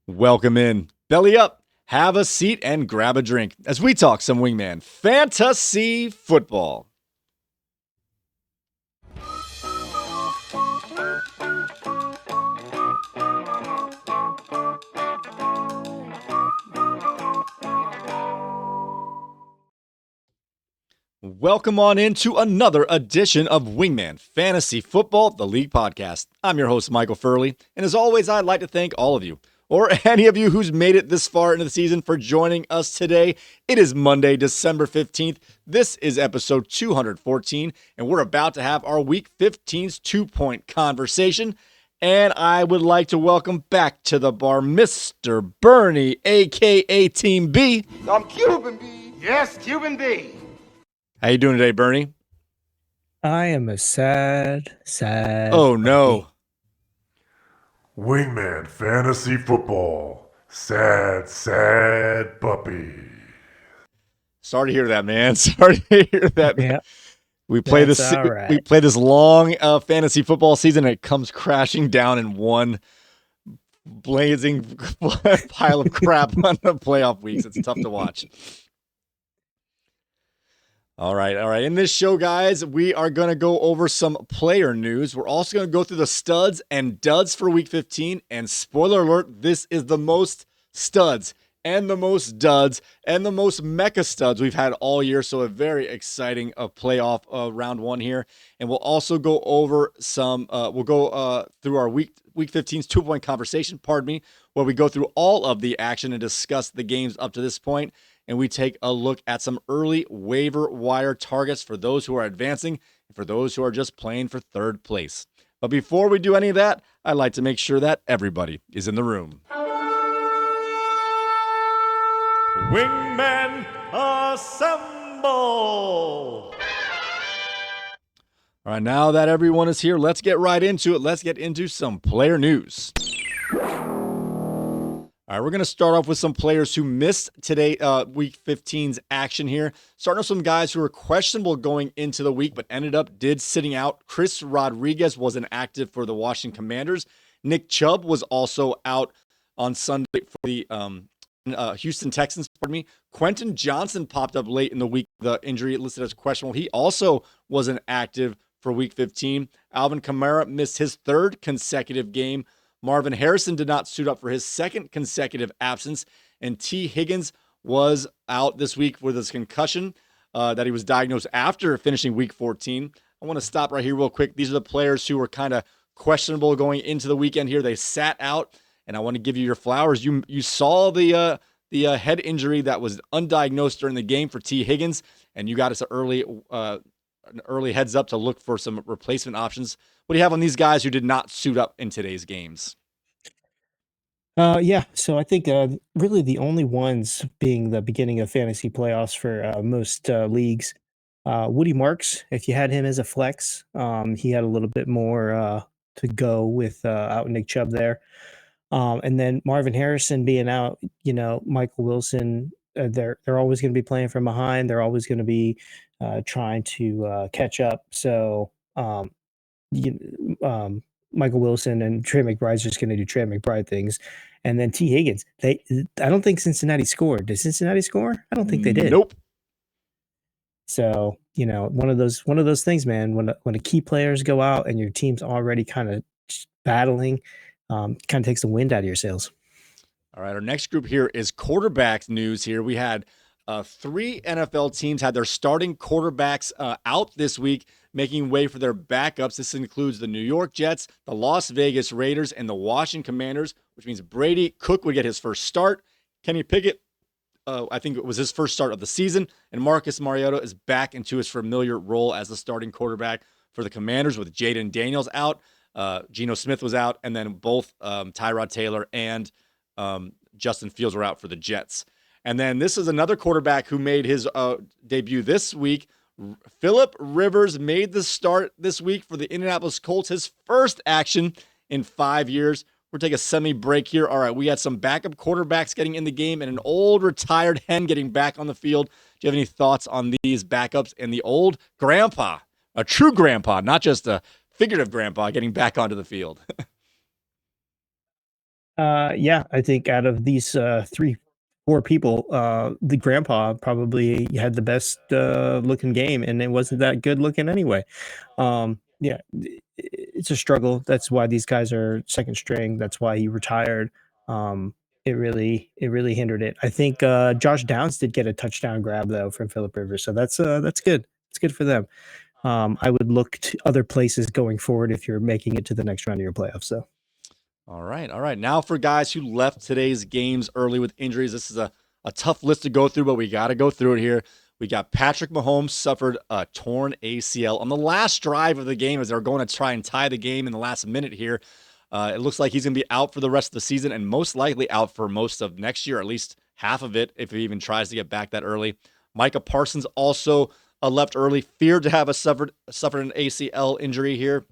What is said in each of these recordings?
Welcome in. Belly up, have a seat, and grab a drink as we talk some Wingman Fantasy Football. Welcome on into another edition of Wingman Fantasy Football, the League Podcast. I'm your host, Michael Furley, and as always, I'd like to thank all of you, or any of you who's made it this far into the season, for joining us today. It is Monday, December 15th. This is episode 214, and we're about to have our Week 15's two-point conversation. And I would like to welcome back to the bar Mr. Bernie, a.k.a. Team B. I'm Cuban B. Yes, Cuban B. How you doing today, Bernie? I am a sad. Oh, no. Wingman Fantasy Football. Sad puppy. Sorry to hear that, man. Sorry to hear that. Yeah. We play That's this. all right. We play this long fantasy football season, and it comes crashing down in one blazing pile of crap on the playoff weeks. It's tough to watch. All right. In this show, guys, we are going to go over some player news. We're also going to go through the studs and duds for Week 15. And spoiler alert, this is the most studs and the most duds and the most mecha studs we've had all year. So a very exciting playoff round one here. And we'll also go over some, we'll go through our Week 15's two-point conversation, where we go through all of the action and discuss the games up to this point. And we take a look at some early waiver wire targets for those who are advancing and for those who are just playing for third place. But before we do any of that, I'd like to make sure that everybody is in the room. Wingmen assemble! All right, now that everyone is here, let's get right into it. Let's get into some player news. All right, we're going to start off with some players who missed today, Week 15's action here. Starting with some guys who were questionable going into the week, but did sitting out. Chris Rodriguez wasn't active for the Washington Commanders. Nick Chubb was also out on Sunday for the Houston Texans. Quentin Johnson popped up late in the week. The injury listed as questionable. He also wasn't active for Week 15. Alvin Kamara missed his third consecutive game. Marvin Harrison did not suit up for his second consecutive absence, and T. Higgins was out this week with his concussion that he was diagnosed after finishing Week 14. I want to stop right here real quick. These are the players who were kind of questionable going into the weekend here. They sat out, and I want to give you your flowers. You saw the head injury that was undiagnosed during the game for T. Higgins, and you got us an early heads up to look for some replacement options. What do you have on these guys who did not suit up in today's games? So I think really the only ones being the beginning of fantasy playoffs for most leagues. Woody Marks, if you had him as a flex, he had a little bit more to go with out Nick Chubb there. And then Marvin Harrison being out, Michael Wilson, they're always going to be playing from behind. They're always going to be trying to catch up. So Michael Wilson and Trey McBride's just going to do Trey McBride things. And then T. Higgins, I don't think Cincinnati scored. Did Cincinnati score? I don't think they did. Nope. So, one of those things, man, when the key players go out and your team's already kind of battling, kind of takes the wind out of your sails. All right, our next group here is quarterback news here. We had 3 NFL teams had their starting quarterbacks out this week, making way for their backups. This includes the New York Jets, the Las Vegas Raiders, and the Washington Commanders, which means Brady Cook would get his first start. Kenny Pickett, I think it was his first start of the season, and Marcus Mariota is back into his familiar role as the starting quarterback for the Commanders with Jaden Daniels out. Geno Smith was out, and then both Tyrod Taylor and Justin Fields were out for the Jets. And then this is another quarterback who made his debut this week. Phillip Rivers made the start this week for the Indianapolis Colts, his first action in 5 years. We'll take a semi-break here. All right, we had some backup quarterbacks getting in the game and an old retired hen getting back on the field. Do you have any thoughts on these backups and the old grandpa, a true grandpa, not just a figurative grandpa, getting back onto the field? Yeah, I think out of these 4 people, the grandpa probably had the best looking game, and it wasn't that good looking anyway. Yeah, it's a struggle. That's why these guys are second string. That's why he retired. Um, it really hindered it. I think Josh Downs did get a touchdown grab though from Philip Rivers, so that's good. It's good for them. I would look to other places going forward if you're making it to the next round of your playoffs. So. All right. All right. Now for guys who left today's games early with injuries, this is a tough list to go through, but we got to go through it here. We got Patrick Mahomes suffered a torn ACL on the last drive of the game as they're going to try and tie the game in the last minute here. It looks like he's going to be out for the rest of the season and most likely out for most of next year, at least half of it, if he even tries to get back that early. Micah Parsons also left early, feared to have suffered an ACL injury here,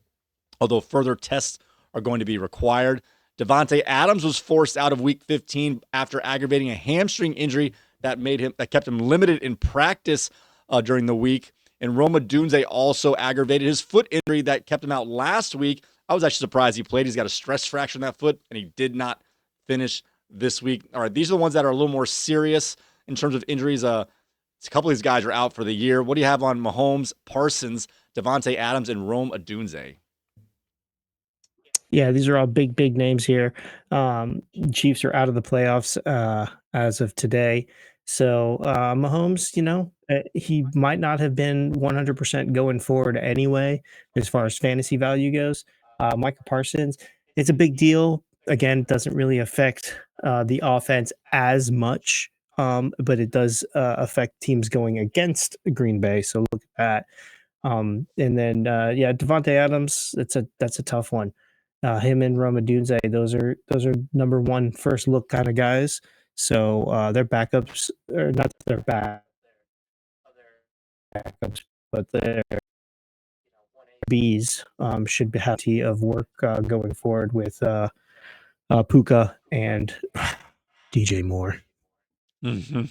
although further tests are going to be required. Devontae Adams was forced out of Week 15 after aggravating a hamstring injury that kept him limited in practice during the week. And Roma Dunze also aggravated his foot injury that kept him out last week. I was actually surprised he played. He's got a stress fracture in that foot, and he did not finish this week. All right, these are the ones that are a little more serious in terms of injuries. A couple of these guys are out for the year. What do you have on Mahomes, Parsons, Devontae Adams, and Rome Odunze? Yeah, these are all big names here. Chiefs are out of the playoffs as of today. So Mahomes, he might not have been 100% going forward anyway, as far as fantasy value goes. Micah Parsons, it's a big deal. Again, doesn't really affect the offense as much, but it does affect teams going against Green Bay. So look at that. And then yeah, Devontae Adams, that's a tough one. Him and Roma Dunze, those are number one first look kind of guys. So their backups, or not their backups, but their Bs should have plenty of work going forward with Puka and DJ Moore. Mm-hmm.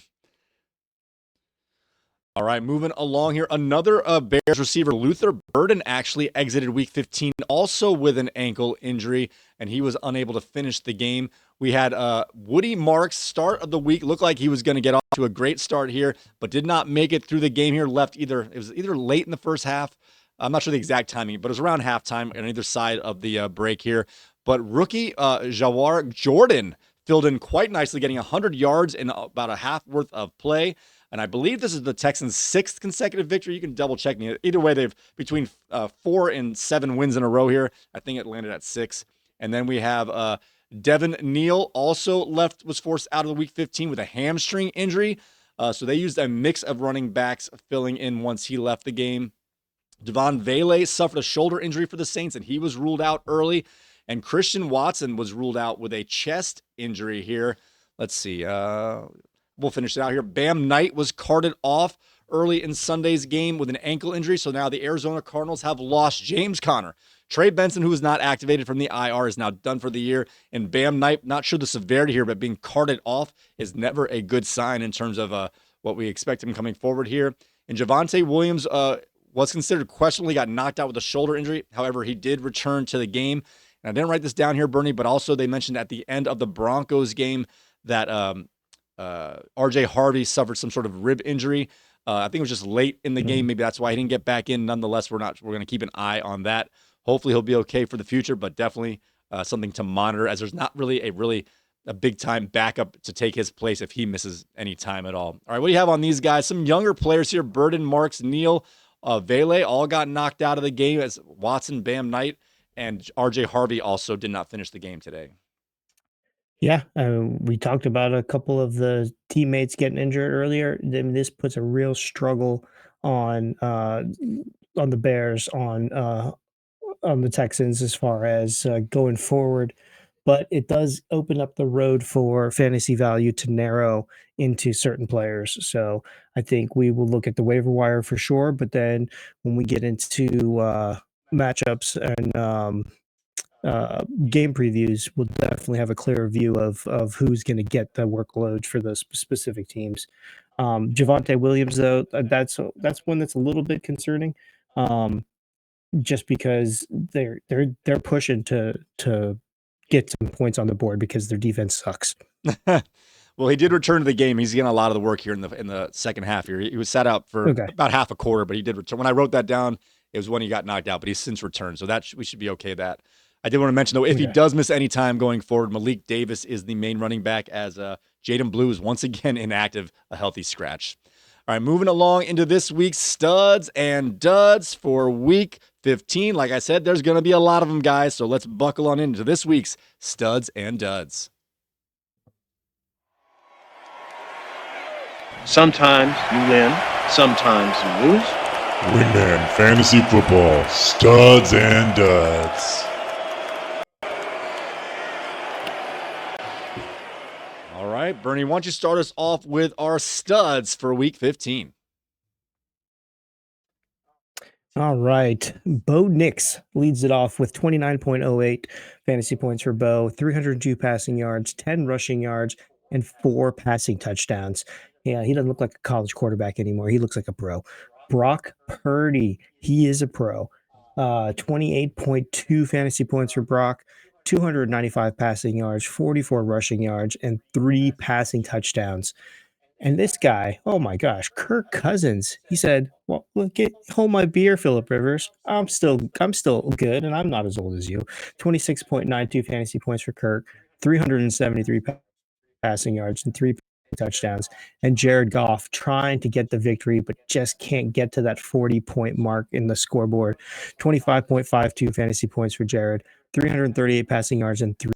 All right, moving along here. Another Bears receiver, Luther Burden, actually exited Week 15 also with an ankle injury, and he was unable to finish the game. We had Woody Marks start of the week. Looked like he was going to get off to a great start here, but did not make it through the game here. It was either late in the first half. I'm not sure the exact timing, but it was around halftime on either side of the break here. But rookie Jawar Jordan filled in quite nicely, getting 100 yards in about a half worth of play. And I believe this is the Texans' 6th consecutive victory. You can double check me. Either way, they've between 4 and 7 wins in a row here. I think it landed at 6. And then we have Devin Neal also was forced out of the Week 15 with a hamstring injury. So they used a mix of running backs filling in once he left the game. Devon Vele suffered a shoulder injury for the Saints, and he was ruled out early. And Christian Watson was ruled out with a chest injury here. Let's see. We'll finish it out here. Bam Knight was carted off early in Sunday's game with an ankle injury. So now the Arizona Cardinals have lost James Conner. Trey Benson, who was not activated from the IR, is now done for the year. And Bam Knight, not sure the severity here, but being carted off is never a good sign in terms of what we expect him coming forward here. And Javonte Williams was considered questionably, got knocked out with a shoulder injury. However, he did return to the game. And I didn't write this down here, Bernie, but also they mentioned at the end of the Broncos game that RJ Harvey suffered some sort of rib injury. I think it was just late in the game. Maybe that's why he didn't get back in. Nonetheless, we're going to keep an eye on that. Hopefully he'll be okay for the future, but definitely something to monitor as there's not really a big time backup to take his place if he misses any time at all. All right, what do you have on these guys? Some younger players here, Burden, Marks, Neal, Vele, all got knocked out of the game as Watson, Bam Knight, and RJ Harvey also did not finish the game today. Yeah, we talked about a couple of the teammates getting injured earlier. Then this puts a real struggle on the Bears, on the Texans as far as going forward. But it does open up the road for fantasy value to narrow into certain players. So I think we will look at the waiver wire for sure. But then when we get into matchups and game previews, we'll definitely have a clearer view of who's going to get the workload for those specific teams. Javonte Williams, though, that's one that's a little bit concerning, just because they're pushing to get some points on the board because their defense sucks. Well, he did return to the game. He's getting a lot of the work here in the second half here. He was sat out for about half a quarter, but he did return. When I wrote that down, it was when he got knocked out, but he's since returned. So we should be okay with that. I did want to mention, though, if he does miss any time going forward, Malik Davis is the main running back as Jaden Blue is once again inactive, a healthy scratch. All right, moving along into this week's studs and duds for week 15. Like I said, there's going to be a lot of them, guys, so let's buckle on into this week's studs and duds. Sometimes you win, sometimes you lose. Wingman Fantasy Football, studs and duds. All right, Bernie, why don't you start us off with our studs for week 15? All right. Bo Nix leads it off with 29.08 fantasy points for Bo, 302 passing yards, 10 rushing yards, and 4 passing touchdowns. Yeah, he doesn't look like a college quarterback anymore. He looks like a pro. Brock Purdy, he is a pro. 28.2 fantasy points for Brock, 295 passing yards, 44 rushing yards, and 3 passing touchdowns. And this guy, oh my gosh, Kirk Cousins, he said, well, look, hold my beer, Phillip Rivers. I'm still good, and I'm not as old as you. 26.92 fantasy points for Kirk, 373 passing yards, and 3 touchdowns. And Jared Goff trying to get the victory, but just can't get to that 40-point mark in the scoreboard. 25.52 fantasy points for Jared, 338 passing yards, and 3.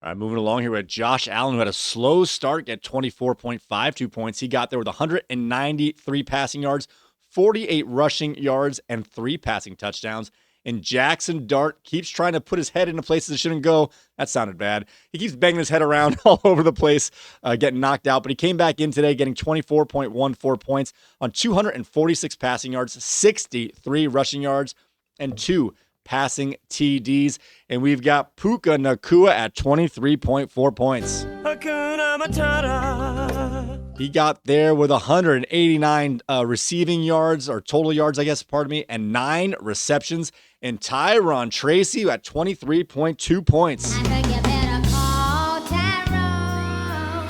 All right, moving along here, we had Josh Allen, who had a slow start, get 24.52 points. He got there with 193 passing yards, 48 rushing yards, and 3 passing touchdowns. And Jackson Dart keeps trying to put his head into places it shouldn't go. That sounded bad. He keeps banging his head around all over the place, getting knocked out. But he came back in today, getting 24.14 points on 246 passing yards, 63 rushing yards, and 2 passing TDs. And we've got Puka Nacua at 23.4 points. Hakuna Matata. He got there with 189 receiving yards, or total yards, I guess, pardon me, and 9 receptions. And Tyron Tracy at 23.2 points. I think you better call Tyrone.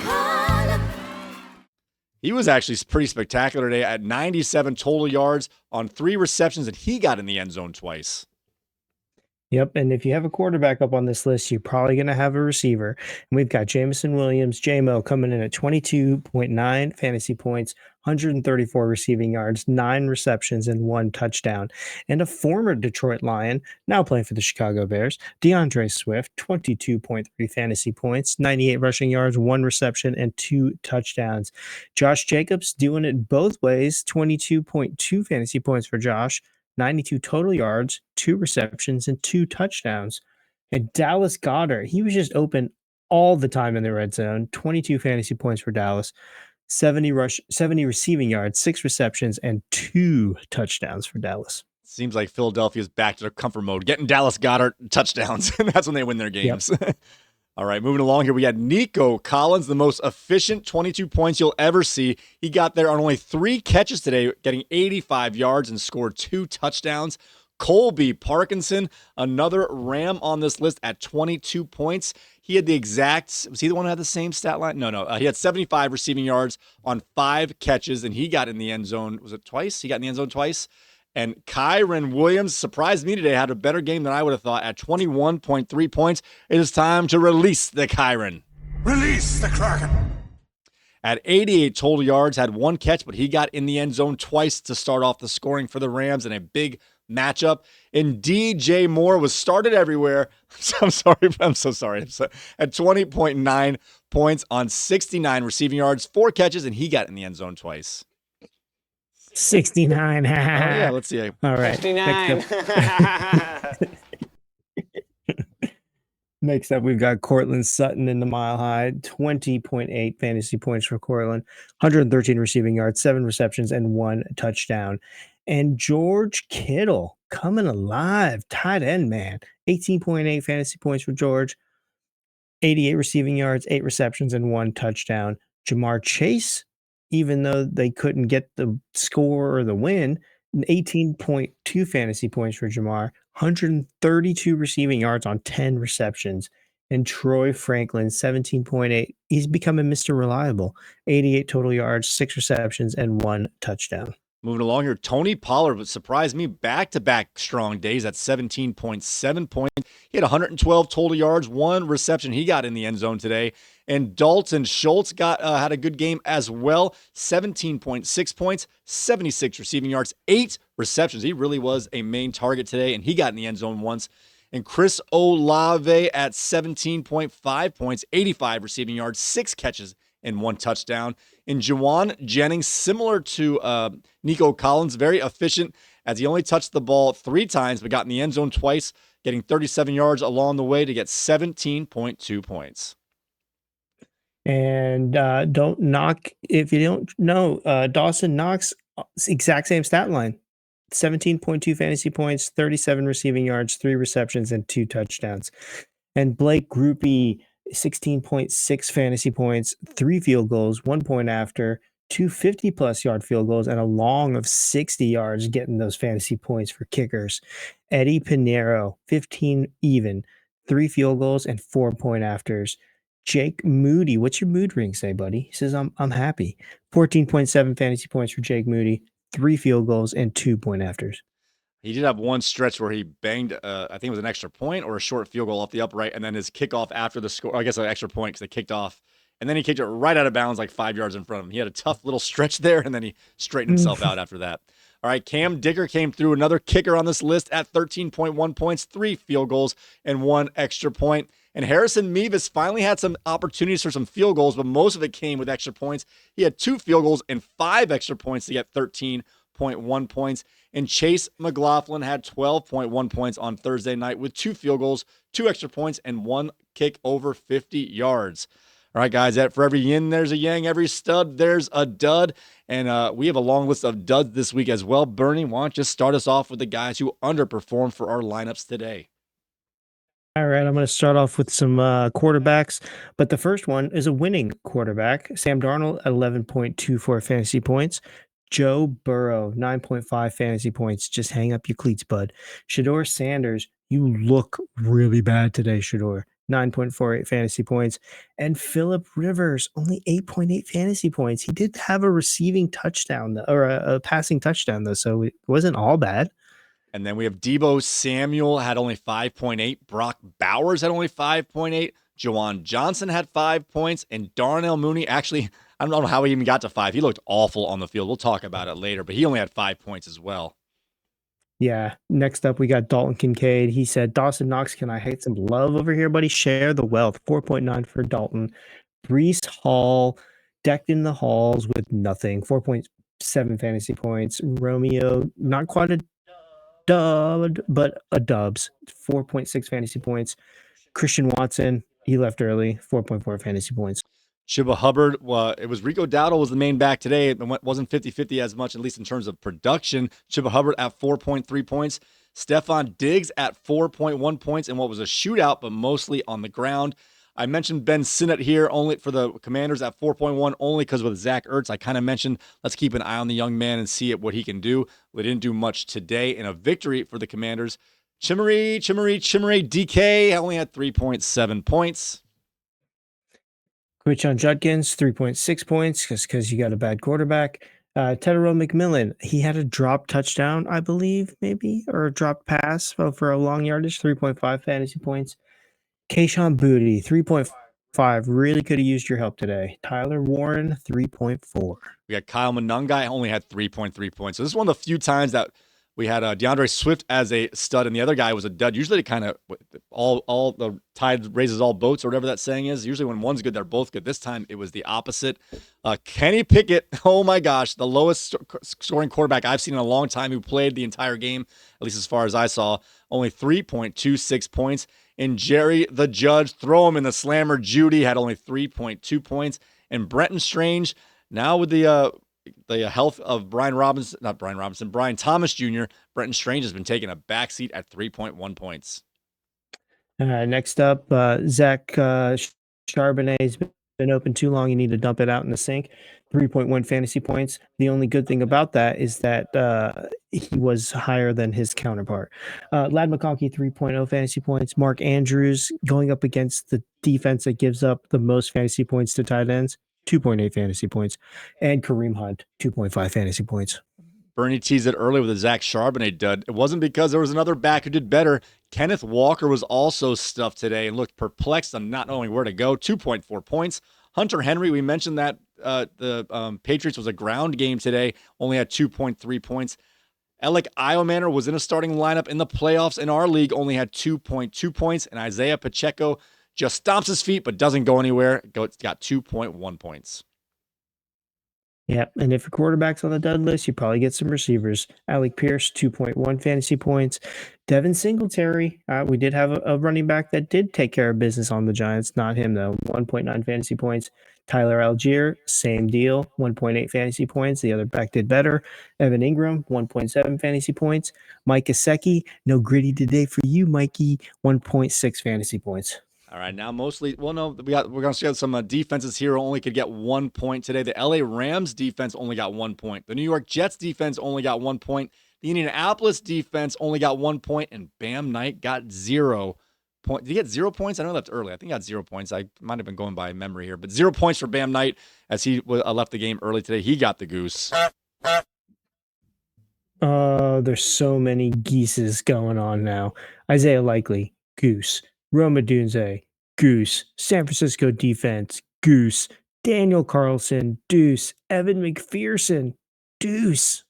Call him. He was actually pretty spectacular today at 97 total yards on 3 receptions, and he got in the end zone twice. Yep, and if you have a quarterback up on this list, you're probably going to have a receiver. And we've got Jameson Williams, J-Mo, coming in at 22.9 fantasy points, 134 receiving yards, 9 receptions, and 1 touchdown. And a former Detroit Lion, now playing for the Chicago Bears, DeAndre Swift, 22.3 fantasy points, 98 rushing yards, 1 reception, and 2 touchdowns. Josh Jacobs doing it both ways, 22.2 fantasy points for Josh, 92 total yards, 2 receptions, and 2 touchdowns. And Dallas Goedert, he was just open all the time in the red zone. 22 fantasy points for Dallas, 70 receiving yards, 6 receptions, and 2 touchdowns for Dallas. Seems like Philadelphia's back to their comfort mode, getting Dallas Goedert touchdowns, and that's when they win their games. Yep. All right, moving along here, we got Nico Collins, the most efficient 22 points you'll ever see. He got there on only 3 catches today, getting 85 yards and scored 2 touchdowns. Colby Parkinson, another Ram on this list at 22 points. He had the exact, was he the one who had the same stat line? No. He had 75 receiving yards on 5 catches, and he got in the end zone. Was it twice? He got in the end zone twice. And Kyren Williams surprised me today, had a better game than I would have thought at 21.3 points. It is time to release the Kyren. Release the Kraken. At 88 total yards, had 1 catch, but he got in the end zone twice to start off the scoring for the Rams in a big matchup. And DJ Moore was started everywhere. I'm so sorry. At 20.9 points on 69 receiving yards, 4 catches, and he got in the end zone twice. 69. Yeah, let's see. All right. 69. Next up, we've got Cortland Sutton in the Mile High, 20.8 fantasy points for Cortland, 113 receiving yards, 7 receptions, and 1 touchdown. And George Kittle coming alive, tight end man, 18.8 fantasy points for George, 88 receiving yards, 8 receptions, and 1 touchdown. Jamar Chase, even though they couldn't get the score or the win, 18.2 fantasy points for Jamar, 132 receiving yards on 10 receptions. And Troy Franklin, 17.8. He's becoming Mr. Reliable. 88 total yards, 6 receptions, and 1 touchdown. Moving along here, Tony Pollard would surprise me back-to-back strong days at 17.7 points. He had 112 total yards, 1 reception he got in the end zone today. And Dalton Schultz had a good game as well, 17.6 points, 76 receiving yards, 8 receptions. He really was a main target today, and he got in the end zone once. And Chris Olave at 17.5 points, 85 receiving yards, 6 catches, and 1 touchdown. And Juwan Jennings, similar to Nico Collins, very efficient as he only touched the ball 3 times but got in the end zone twice, getting 37 yards along the way to get 17.2 points. And don't knock, if you don't know, Dawson Knox, exact same stat line. 17.2 fantasy points, 37 receiving yards, 3 receptions, and 2 touchdowns. And Blake Groupie, 16.6 fantasy points, 3 field goals, 1 point after, 2 50-plus yard field goals, and a long of 60 yards getting those fantasy points for kickers. Eddie Pinheiro, 15 even, 3 field goals, and 4 point afters. Jake Moody, what's your mood ring say, buddy? He says, I'm happy. 14.7 fantasy points for Jake Moody, 3 field goals, and 2 point afters. He did have one stretch where he banged, I think it was an extra point or a short field goal off the upright, and then his kickoff after the score, I guess an extra point because they kicked off, and then he kicked it right out of bounds like 5 yards in front of him. He had a tough little stretch there, and then he straightened himself out after that. All right, Cam Dicker came through, another kicker on this list at 13.1 points, 3 field goals, and 1 extra point. And Harrison Mevis finally had some opportunities for some field goals, but most of it came with extra points. He had 2 field goals and 5 extra points to get 13.1 points. And Chase McLaughlin had 12.1 points on Thursday night with 2 field goals, 2 extra points, and 1 kick over 50 yards. All right, guys, for every yin, there's a yang. Every stud, there's a dud. And we have a long list of duds this week as well. Bernie, why don't you start us off with the guys who underperformed for our lineups today? All right, I'm going to start off with some quarterbacks, but the first one is a winning quarterback. Sam Darnold, 11.24 fantasy points. Joe Burrow, 9.5 fantasy points. Just hang up your cleats, bud. Shador Sanders, you look really bad today, Shador. 9.48 fantasy points. And Phillip Rivers, only 8.8 fantasy points. He did have a receiving touchdown, or a passing touchdown, though, so it wasn't all bad. And then we have Deebo Samuel had only 5.8. Brock Bowers had only 5.8. Juwan Johnson had 5 points. And Darnell Mooney, actually, I don't know how he even got to 5. He looked awful on the field. We'll talk about it later, but he only had 5 points as well. Yeah. Next up, we got Dalton Kincaid. He said, Dawson Knox, can I hate some love over here, buddy? Share the wealth. 4.9 for Dalton. Brees Hall, decked in the halls with nothing. 4.7 fantasy points. Romeo, not quite a dud, but a dubs. 4.6 fantasy points. Christian Watson, he left early. 4.4 fantasy points. Chuba Hubbard, it was Rico Dowdle was the main back today. It wasn't 50-50 as much, at least in terms of production. Chuba Hubbard at 4.3 points. Stephon Diggs at 4.1 points in what was a shootout, but mostly on the ground. I mentioned Ben Sinnott here only for the Commanders at 4.1, only because with Zach Ertz, I kind of mentioned let's keep an eye on the young man and see what he can do. We didn't do much today in a victory for the Commanders. Chimere DK only had 3.7 points. Quinshon Judkins, 3.6 points because you got a bad quarterback. Tedero McMillan, he had a drop touchdown, I believe, maybe, or a drop pass for a long yardage, 3.5 fantasy points. Kayshon Boutte, 3.5. Really could have used your help today. Tyler Warren, 3.4. We got Kyle Monungai, only had 3.3 points. So this is one of the few times that we had DeAndre Swift as a stud, and the other guy was a dud. Usually it kind of all the tide raises all boats, or whatever that saying is. Usually when one's good, they're both good. This time it was the opposite. Kenny Pickett, oh my gosh, the lowest scoring quarterback I've seen in a long time who played the entire game, at least as far as I saw, only 3.26 points. And Jerry the Judge, throw him in the slammer. Judy had only 3.2 points. And Brenton Strange, now with the health of Brian Thomas Jr., Brenton Strange has been taking a backseat at 3.1 points. Next up, Zach Charbonnet's been open too long. You need to dump it out in the sink. 3.1 fantasy points. The only good thing about that is that he was higher than his counterpart. Lad McConkey, 3.0 fantasy points. Mark Andrews going up against the defense that gives up the most fantasy points to tight ends, 2.8 fantasy points. And Kareem Hunt, 2.5 fantasy points. Bernie teased it earlier with a Zach Charbonnet dud. It wasn't because there was another back who did better. Kenneth Walker was also stuffed today and looked perplexed on not knowing where to go. 2.4 points. Hunter Henry, we mentioned that the Patriots was a ground game today, only had 2.3 points. Alec Iomanner was in a starting lineup in the playoffs in our league, only had 2.2 points. And Isaiah Pacheco just stomps his feet but doesn't go anywhere. Got 2.1 points. Yeah, and if your quarterback's on the dud list, you probably get some receivers. Alec Pierce, 2.1 fantasy points. Devin Singletary, we did have a running back that did take care of business on the Giants. Not him, though. 1.9 fantasy points. Tyler Algier, same deal, 1.8 fantasy points. The other back did better. Evan Ingram, 1.7 fantasy points. Mike Gesicki, no gritty today for you, Mikey, 1.6 fantasy points. All right, now we're going to see some defenses here only could get 1 point today. The LA Rams defense only got 1 point. The New York Jets defense only got 1 point. The Indianapolis defense only got 1 point, and Bam Knight got 0 points. Did he get 0 points? I know he left early. I think he got 0 points. I might have been going by memory here, but 0 points for Bam Knight as he left the game early today. He got the goose. There's so many geeses going on now. Isaiah Likely, goose. Roma Dunze, goose. San Francisco defense, goose. Daniel Carlson, deuce. Evan McPherson, deuce.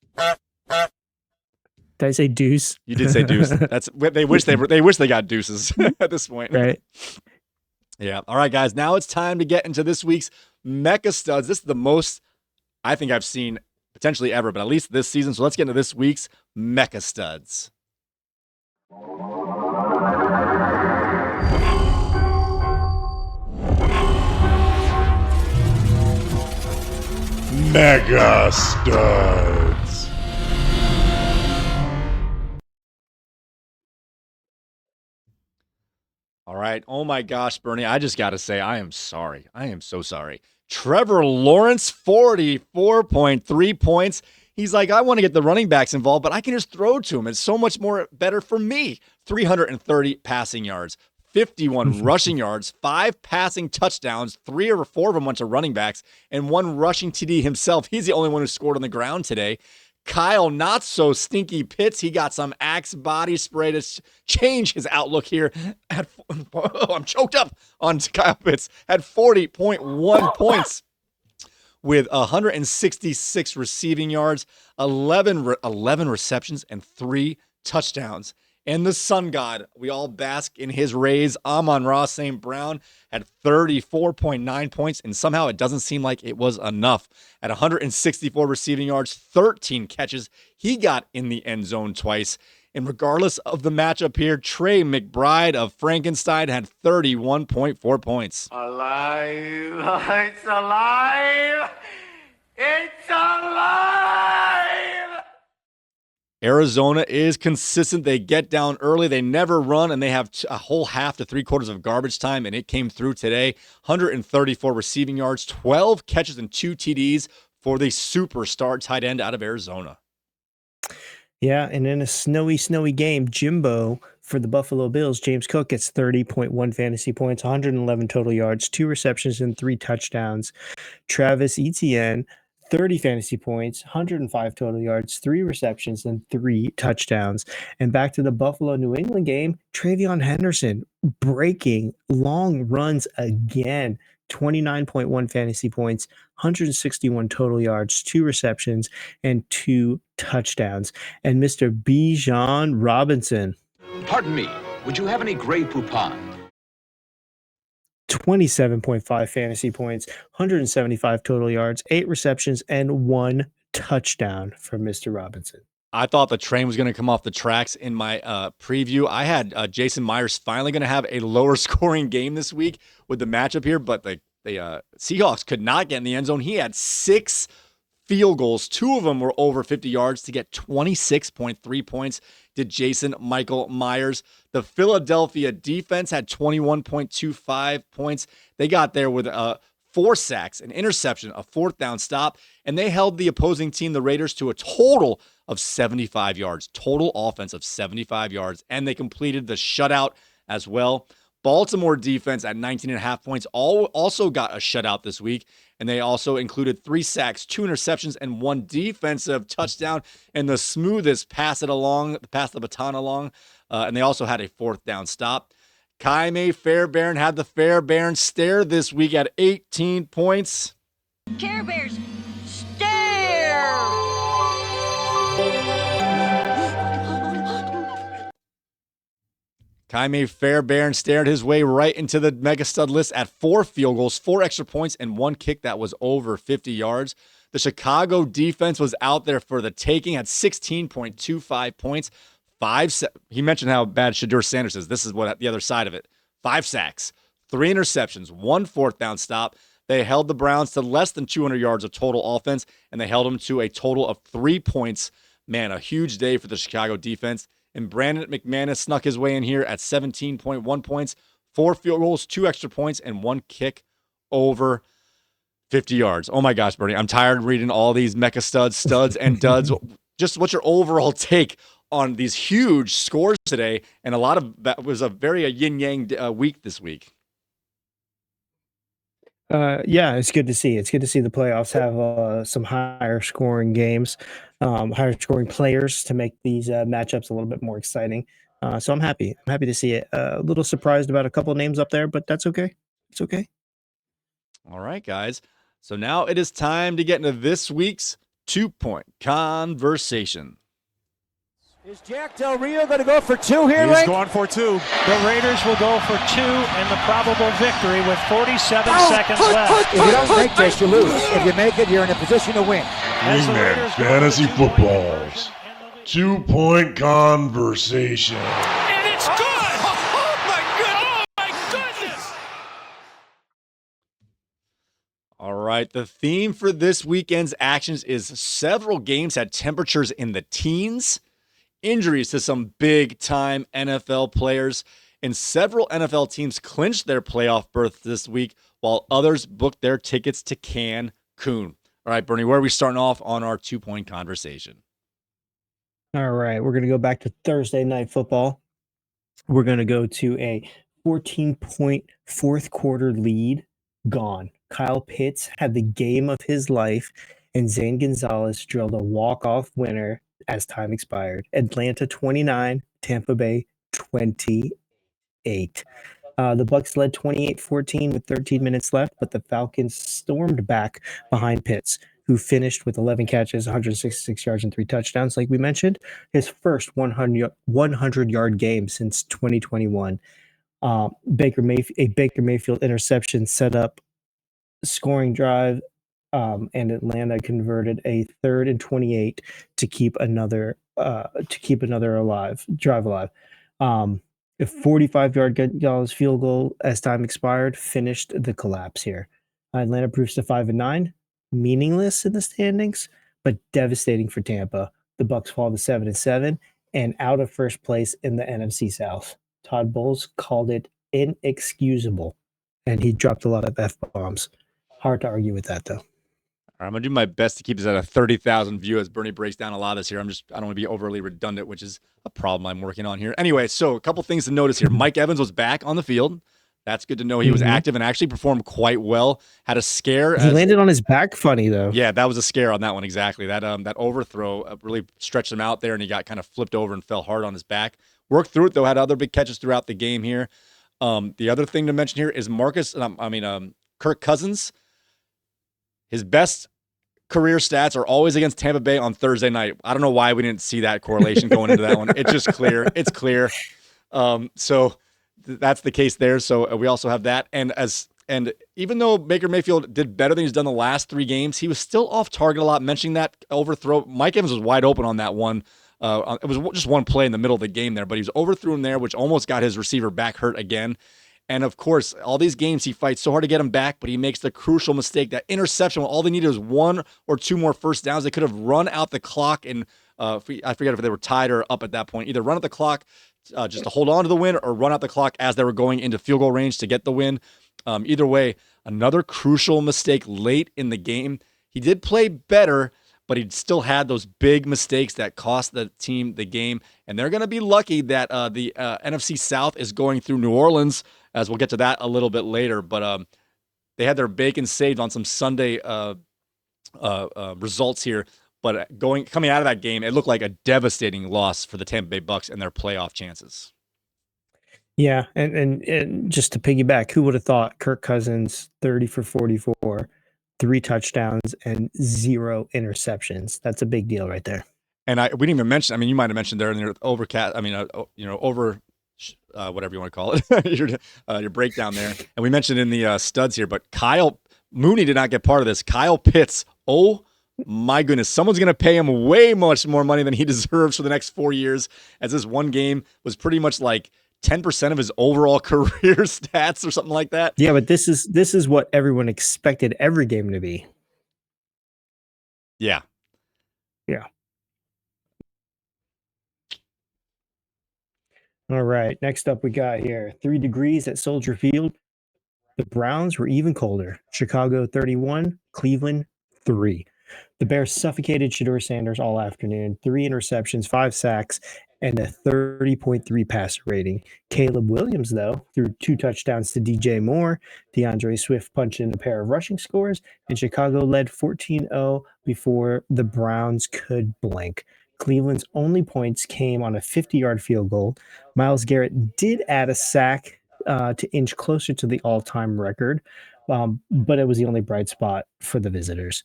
Did I say deuce? You did say deuce. They wish they got deuces at this point. Right. Yeah. All right, guys. Now it's time to get into this week's Mecha Studs. This is the most I think I've seen potentially ever, but at least this season. So let's get into this week's Mecha Studs. Mega Studs. All right. Oh my gosh, Bernie. I just got to say, I am sorry. I am so sorry. Trevor Lawrence, 44.3 points. He's like, I want to get the running backs involved, but I can just throw to him. It's so much more better for me. 330 passing yards, 51 rushing yards, 5 passing touchdowns, 3 or 4 of them went to running backs, and 1 rushing TD himself. He's the only one who scored on the ground today. Kyle, not so stinky Pitts. He got some Axe body spray to change his outlook here. I'm choked up on Kyle Pitts. Had 40.1 points with 166 receiving yards, 11 receptions, and 3 touchdowns. And the sun god, we all bask in his rays. Amon-Ra St. Brown had 34.9 points, and somehow it doesn't seem like it was enough. At 164 receiving yards, 13 catches, he got in the end zone twice. And regardless of the matchup here, Trey McBride of Frankenstein had 31.4 points. Alive! It's alive! It's alive! Arizona is consistent. They get down early. They never run, and they have a whole half to 3/4 of garbage time, and it came through today. 134 receiving yards, 12 catches, and 2 TDs for the superstar tight end out of Arizona. Yeah, and in a snowy game, Jimbo for the Buffalo Bills, James Cook gets 30.1 fantasy points, 111 total yards, 2 receptions, and 3 touchdowns. Travis Etienne, 30 fantasy points, 105 total yards, 3 receptions, and 3 touchdowns. And back to the Buffalo-New England game, Travion Henderson breaking long runs again. 29.1 fantasy points, 161 total yards, 2 receptions, and 2 touchdowns. And Mr. Bijan Robinson. Pardon me, would you have any Grey Poupon? 27.5 fantasy points, 175 total yards, 8 receptions, and 1 touchdown from Mr. Robinson. I thought the train was going to come off the tracks in my preview. I had Jason Myers finally going to have a lower scoring game this week with the matchup here, but the Seahawks could not get in the end zone. He had 6 field goals. 2 of them were over 50 yards to get 26.3 points. Did Jason Michael Myers. The Philadelphia defense had 21.25 points. They got there with 4 sacks, an interception, a 4th down stop, and they held the opposing team, the Raiders, to a total of 75 yards, total offense of 75 yards, and they completed the shutout as well. Baltimore defense at 19.5 points also got a shutout this week, and they also included 3 sacks, 2 interceptions, and 1 defensive touchdown, and the smoothest pass the baton along, and they also had a 4th down stop. Kaime Fairbairn had the Fairbairn stare this week at 18 points. Care Bears, stare! Kaime Fairbairn stared his way right into the mega stud list at 4 field goals, 4 extra points, and 1 kick that was over 50 yards. The Chicago defense was out there for the taking at 16.25 points. He mentioned how bad Shadur Sanders is. This is what the other side of it. 5 sacks, 3 interceptions, 1 4th down stop. They held the Browns to less than 200 yards of total offense, and they held them to a total of 3 points. Man, a huge day for the Chicago defense. And Brandon McManus snuck his way in here at 17.1 points, 4 field goals, 2 extra points, and 1 kick over 50 yards. Oh my gosh, Bernie, I'm tired of reading all these mecha studs, and duds. Just what's your overall take on these huge scores today? And a lot of that was a very yin-yang week this week. Yeah, it's good to see. It's good to see the playoffs have some higher scoring games, higher scoring players to make these matchups a little bit more exciting. So I'm happy. I'm happy to see it. A little surprised about a couple of names up there, but that's okay. It's okay. All right, guys. So now it is time to get into this week's 2-point conversation. Is Jack Del Rio going to go for 2 here, He's Link? going for 2. The Raiders will go for 2 and the probable victory with 47 seconds left. If you don't make this, you lose. If you make it, you're in a position to win. Wingman Fantasy Football's 2-point conversation. And it's good! Oh my goodness! All right, the theme for this weekend's actions is several games had temperatures in the teens, injuries to some big-time NFL players, and several NFL teams clinched their playoff berth this week, while others booked their tickets to Cancun. All right, Bernie, where are we starting off on our 2-point conversation? All right, we're going to go back to Thursday Night Football. We're going to go to a 14-point fourth quarter lead. Gone. Kyle Pitts had the game of his life, and Zane Gonzalez drilled a walk-off winner as time expired. Atlanta 29, Tampa Bay 28. The Bucs led 28-14 with 13 minutes left, but the Falcons stormed back behind Pitts, who finished with 11 catches, 166 yards, and 3 touchdowns, like we mentioned. His first 100-yard game since 2021. A Baker Mayfield interception set up scoring drive, and Atlanta converted a 3rd and 28 to keep another drive alive. A 45-yard Gonzalez field goal as time expired finished the collapse here. Atlanta proves to 5-9, meaningless in the standings, but devastating for Tampa. The Bucs fall to 7-7 and out of first place in the NFC South. Todd Bowles called it inexcusable, and he dropped a lot of F-bombs. Hard to argue with that, though. I'm going to do my best to keep this at a 30,000 view as Bernie breaks down a lot of this here. I don't want to be overly redundant, which is a problem I'm working on here. Anyway, so a couple things to notice here. Mike Evans was back on the field. That's good to know. He was active and actually performed quite well. Had a scare. He landed on his back funny, though. Yeah, that was a scare on that one, exactly. That overthrow really stretched him out there, and he got kind of flipped over and fell hard on his back. Worked through it, though, had other big catches throughout the game here. The other thing to mention here is Kirk Cousins. His best career stats are always against Tampa Bay on Thursday night. I don't know why we didn't see that correlation going into that one. It's just clear. It's clear. So that's the case there. So we also have that. And even though Baker Mayfield did better than he's done the last 3 games, he was still off target a lot. Mentioning that overthrow, Mike Evans was wide open on that one. It was just one play in the middle of the game there, but he was overthrew him there, which almost got his receiver back hurt again. And of course, all these games he fights so hard to get him back, but he makes the crucial mistake, that interception when all they needed was 1 or 2 more first downs. They could have run out the clock, and I forget if they were tied or up at that point. Either run out the clock just to hold on to the win, or run out the clock as they were going into field goal range to get the win. Either way, another crucial mistake late in the game. He did play better, but he still had those big mistakes that cost the team the game. And they're going to be lucky that the NFC South is going through New Orleans, as we'll get to that a little bit later. But they had their bacon saved on some Sunday results here. But coming out of that game, it looked like a devastating loss for the Tampa Bay Bucks and their playoff chances. Yeah, and just to piggyback, who would have thought Kirk Cousins 30 for 44, 3 touchdowns and 0 interceptions? That's a big deal right there. And we didn't even mention. I mean, you might have mentioned there in your overcast. I mean, whatever you want to call it, your breakdown there. And we mentioned in the studs here, but Kyle Mooney did not get part of this. Kyle Pitts. Oh my goodness, someone's going to pay him way much more money than he deserves for the next 4 years, as this one game was pretty much like 10% of his overall career stats or something like that. Yeah, but this is what everyone expected every game to be. Yeah. Yeah. All right. Next up, we got here 3 degrees at Soldier Field. The Browns were even colder. Chicago 31, Cleveland 3. The Bears suffocated Shedeur Sanders all afternoon. 3 interceptions, 5 sacks, and a 30.3 passer rating. Caleb Williams, though, threw 2 touchdowns to DJ Moore. DeAndre Swift punched in a pair of rushing scores, and Chicago led 14-0 before the Browns could blink. Cleveland's only points came on a 50-yard field goal. Myles Garrett did add a sack to inch closer to the all-time record, but it was the only bright spot for the visitors.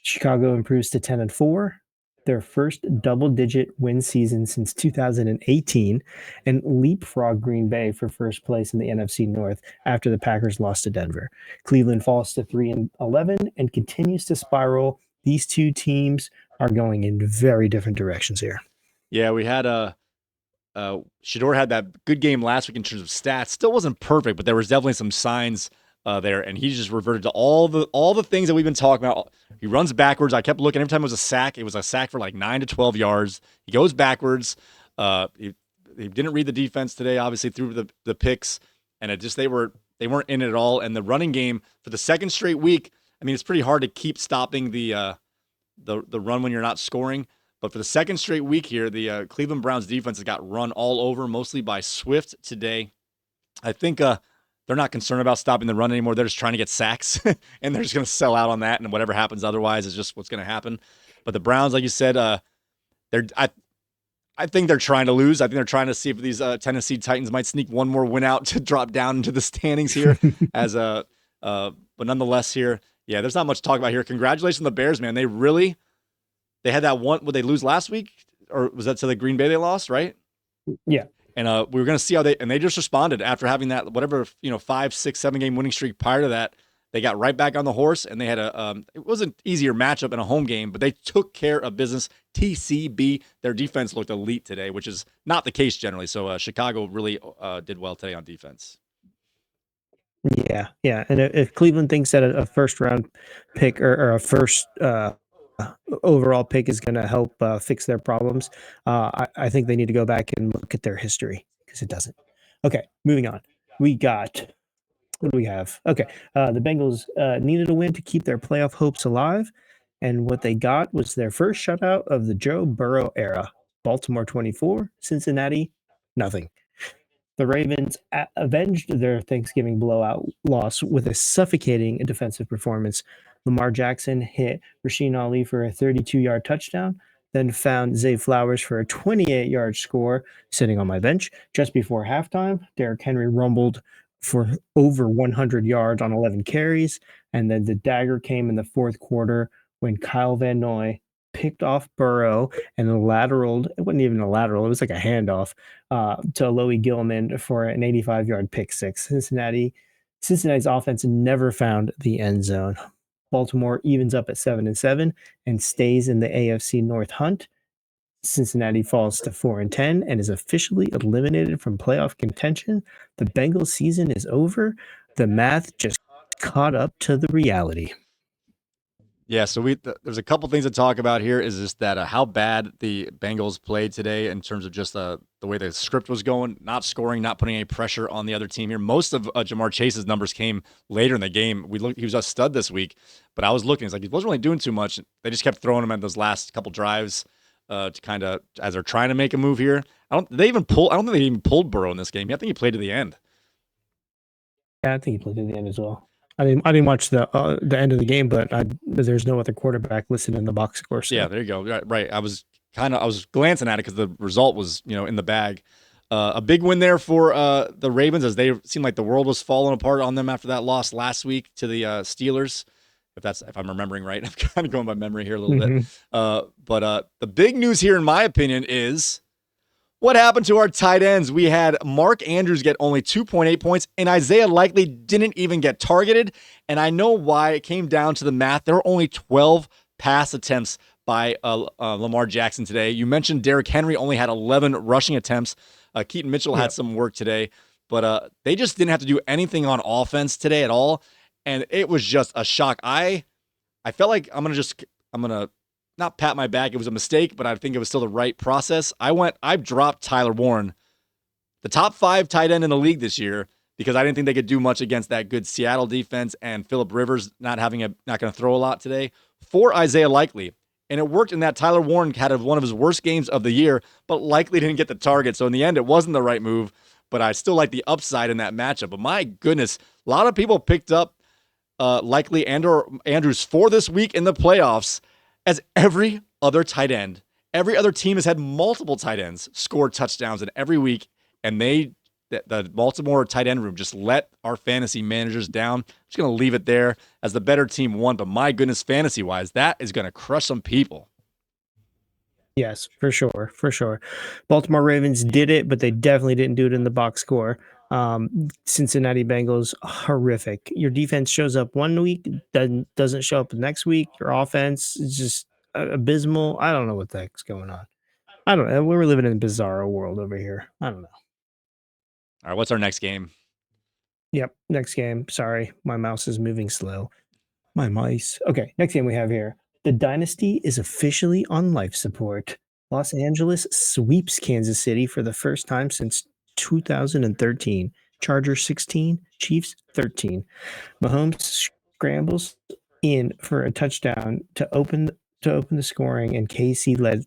Chicago improves to 10-4, their first double-digit win season since 2018, and leapfrog Green Bay for first place in the NFC North after the Packers lost to Denver. Cleveland falls to 3-11 and continues to spiral. These two teams are going in very different directions here. Yeah, we had Shedeur had that good game last week in terms of stats. Still wasn't perfect, but there was definitely some signs there, and he just reverted to all the things that we've been talking about. He runs backwards. I kept looking every time it was a sack for like 9 to 12 yards. He goes backwards. He didn't read the defense today, obviously threw the picks, and they weren't in it at all. And the running game for the second straight week, I mean, it's pretty hard to keep stopping the run when you're not scoring. But for the second straight week here, the Cleveland Browns defense has got run all over, mostly by Swift today. I think they're not concerned about stopping the run anymore. They're just trying to get sacks, and they're just going to sell out on that, and whatever happens otherwise is just what's going to happen. But the Browns, like you said, I think they're trying to lose. I think they're trying to see if these Tennessee Titans might sneak one more win out to drop down into the standings here. But nonetheless here, yeah, there's not much to talk about here. Congratulations to the Bears, man. They had that one. Would they lose last week, or was that to the Green Bay they lost? Right? Yeah. And we were going to see how they just responded after having that 5, 6, 7 game winning streak prior to that. They got right back on the horse, and they had it was an easier matchup in a home game, but they took care of business. TCB, their defense looked elite today, which is not the case generally. So Chicago really did well today on defense. Yeah. And if Cleveland thinks that a first round pick or a first overall pick is going to help fix their problems, I think they need to go back and look at their history, because it doesn't. Okay, moving on. What do we have? Okay, the Bengals needed a win to keep their playoff hopes alive, and what they got was their first shutout of the Joe Burrow era. Baltimore 24, Cincinnati nothing. The Ravens avenged their Thanksgiving blowout loss with a suffocating defensive performance. Lamar Jackson hit Rasheen Ali for a 32-yard touchdown, then found Zay Flowers for a 28-yard score sitting on my bench. Just before halftime, Derrick Henry rumbled for over 100 yards on 11 carries, and then the dagger came in the fourth quarter when Kyle Van Noy picked off Burrow and lateraled. It wasn't even a lateral. It was like a handoff to Loie Gilman for an 85-yard pick six. Cincinnati's offense never found the end zone. Baltimore evens up at 7-7 and stays in the AFC North hunt. Cincinnati falls to 4-10 and is officially eliminated from playoff contention. The Bengals season is over. The math just caught up to the reality. Yeah, so there's a couple things to talk about here. Is just that how bad the Bengals played today in terms of just the way the script was going, not scoring, not putting any pressure on the other team here. Most of Jamar Chase's numbers came later in the game. He was a stud this week, but I was looking. It's like he wasn't really doing too much. They just kept throwing him at those last couple drives to kind of as they're trying to make a move here. I don't think they even pulled Burrow in this game. I think he played to the end. Yeah, I think he played to the end as well. I didn't watch the end of the game, but there's no other quarterback listed in the box score. So. Yeah, there you go. Right. I was glancing at it because the result was in the bag. A big win there for the Ravens as they seemed like the world was falling apart on them after that loss last week to the Steelers. If I'm remembering right, I'm kind of going by memory here a little bit. But the big news here, in my opinion, is what happened to our tight ends. We had Mark Andrews get only 2.8 points, and Isaiah Likely didn't even get targeted. And I know why. It came down to the math. There were only 12 pass attempts by Lamar Jackson today. You mentioned Derrick Henry only had 11 rushing attempts. Keaton Mitchell had some work today, but they just didn't have to do anything on offense today at all. And it was just a shock. I felt like I'm gonna not pat my back. It was a mistake, but I think it was still the right process. I dropped Tyler Warren, the top 5 tight end in the league this year, because I didn't think they could do much against that good Seattle defense and Phillip Rivers not going to throw a lot today, for Isaiah Likely. And it worked in that Tyler Warren had one of his worst games of the year, but Likely didn't get the target. So in the end, it wasn't the right move, but I still like the upside in that matchup. But my goodness, a lot of people picked up Likely and/or Andrews for this week in the playoffs, as every other tight end, every other team has had multiple tight ends score touchdowns in every week, and the Baltimore tight end room just let our fantasy managers down. I'm just going to leave it there as the better team won, but my goodness, fantasy-wise, that is going to crush some people. Yes, for sure. Baltimore Ravens did it, but they definitely didn't do it in the box score. Cincinnati Bengals, horrific. Your defense shows up one week, doesn't show up the next week. Your offense is just abysmal. I don't know what the heck's going on. I don't know. We're living in a bizarro world over here. I don't know. All right, what's our next game? Yep, next game. Sorry, my mouse is moving slow. My mice. Okay, next game we have here. The dynasty is officially on life support. Los Angeles sweeps Kansas City for the first time since 2013. Chargers 16, Chiefs 13. Mahomes scrambles in for a touchdown to open the scoring, and KC led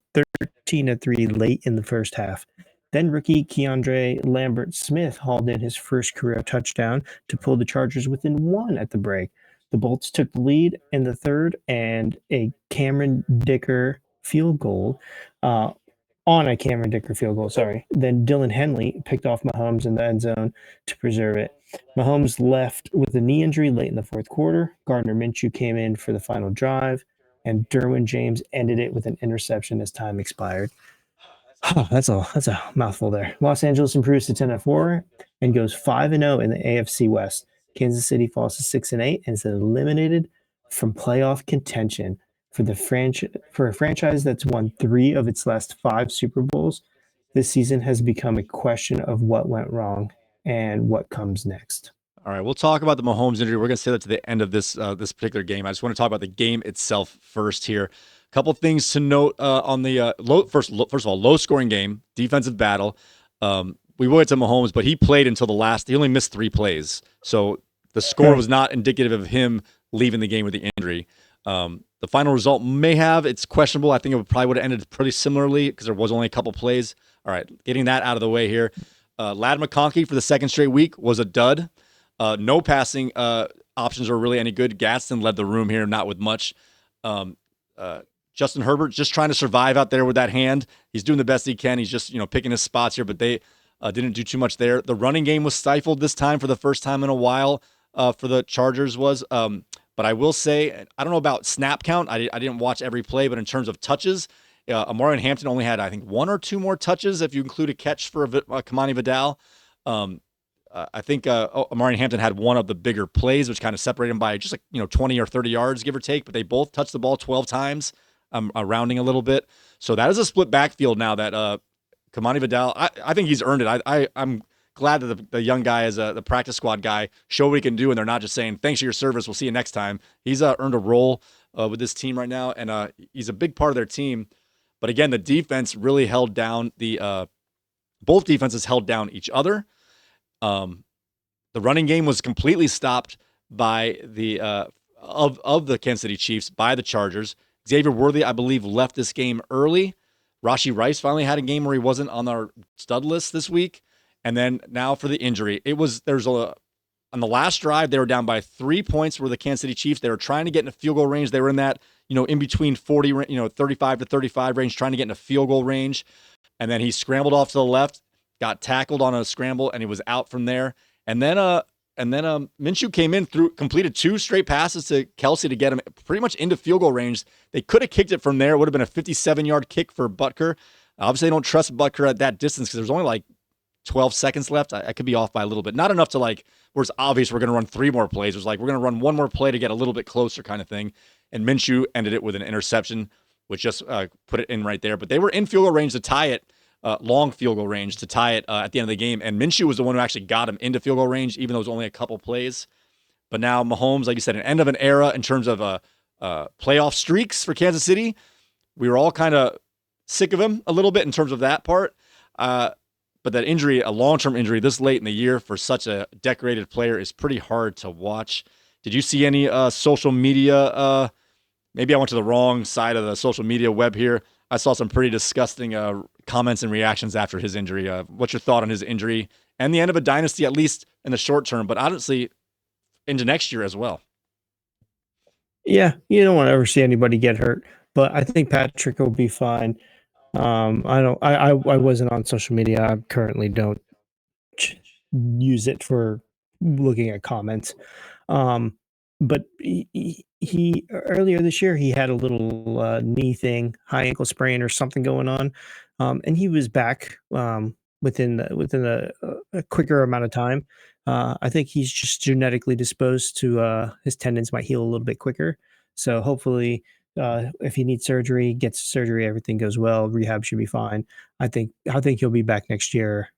13-3 late in the first half. Then rookie Keandre Lambert-Smith hauled in his first career touchdown to pull the Chargers within 1 at the break. The Bolts took the lead in the third, and a Cameron Dicker field goal. On a Cameron Dicker field goal, sorry. Then Dylan Henley picked off Mahomes in the end zone to preserve it. Mahomes left with a knee injury late in the fourth quarter. Gardner Minshew came in for the final drive, and Derwin James ended it with an interception as time expired. That's a mouthful there. Los Angeles improves to 10-4 and goes 5-0 in the AFC West. Kansas City falls to 6-8 and is eliminated from playoff contention. For a franchise that's won 3 of its last 5 Super Bowls, this season has become a question of what went wrong and what comes next. All right, we'll talk about the Mahomes injury. We're going to say that to the end of this particular game. I just want to talk about the game itself first here. A couple of things to note on the first of all, low-scoring game, defensive battle. We will get to Mahomes, but he played until the last. He only missed 3 plays, so the score was not indicative of him leaving the game with the injury. The final result it's questionable. I think it probably would have ended pretty similarly because there was only a couple plays. All right, getting that out of the way here. Ladd McConkey for the second straight week was a dud. No passing options were really any good. Gaston led the room here, not with much. Justin Herbert just trying to survive out there with that hand. He's doing the best he can. He's just picking his spots here, but they didn't do too much there. The running game was stifled this time for the first time in a while for the Chargers was. But I will say, I don't know about snap count. I didn't watch every play, but in terms of touches, Amari Hampton only had, I think, 1 or 2 more touches if you include a catch for Kamani Vidal. I think Amari Hampton had one of the bigger plays, which kind of separated him by just 20 or 30 yards, give or take. But they both touched the ball 12 times, rounding a little bit. So that is a split backfield now that Kamani Vidal, I think he's earned it. I'm glad that the young guy is the practice squad guy show what he can do, and they're not just saying, thanks for your service, we'll see you next time. He's earned a role with this team right now, and he's a big part of their team. But again, the defense really held down both defenses held down each other. The running game was completely stopped by the of the Kansas City Chiefs by the Chargers. Xavier Worthy, I believe, left this game early. Rashee Rice finally had a game where he wasn't on our stud list this week. And then now for the injury, on the last drive, they were down by 3 points for the Kansas City Chiefs. They were trying to get in a field goal range. They were in that, in between 35 to 35 range, trying to get in a field goal range. And then he scrambled off to the left, got tackled on a scramble, and he was out from there. And then Minshew came in, completed 2 straight passes to Kelsey to get him pretty much into field goal range. They could have kicked it from there. It would have been a 57-yard kick for Butker. Obviously, they don't trust Butker at that distance because there's only like 12 seconds left. I could be off by a little bit. Not enough to where it's obvious we're going to run 3 more plays. It was like we're going to run 1 more play to get a little bit closer kind of thing. And Minshew ended it with an interception, which just put it in right there. But they were in field goal range to tie it, long field goal range to tie it at the end of the game. And Minshew was the one who actually got him into field goal range, even though it was only a couple plays. But now Mahomes, like you said, an end of an era in terms of playoff streaks for Kansas City. We were all kind of sick of him a little bit in terms of that part. But that injury, a long-term injury this late in the year for such a decorated player is pretty hard to watch. Did you see any social media? Maybe I went to the wrong side of the social media web here. I saw some pretty disgusting comments and reactions after his injury. What's your thought on his injury and the end of a dynasty, at least in the short term, but honestly into next year as well? Yeah, you don't want to ever see anybody get hurt, but I think Patrick will be fine. I wasn't on social media. I currently don't use it for looking at comments. But he earlier this year, he had a little knee thing, high ankle sprain or something going on. And he was back within a quicker amount of time. I think he's just genetically disposed to his tendons might heal a little bit quicker. So hopefully, if he needs surgery, gets surgery, everything goes well. Rehab should be fine. I think he'll be back next year,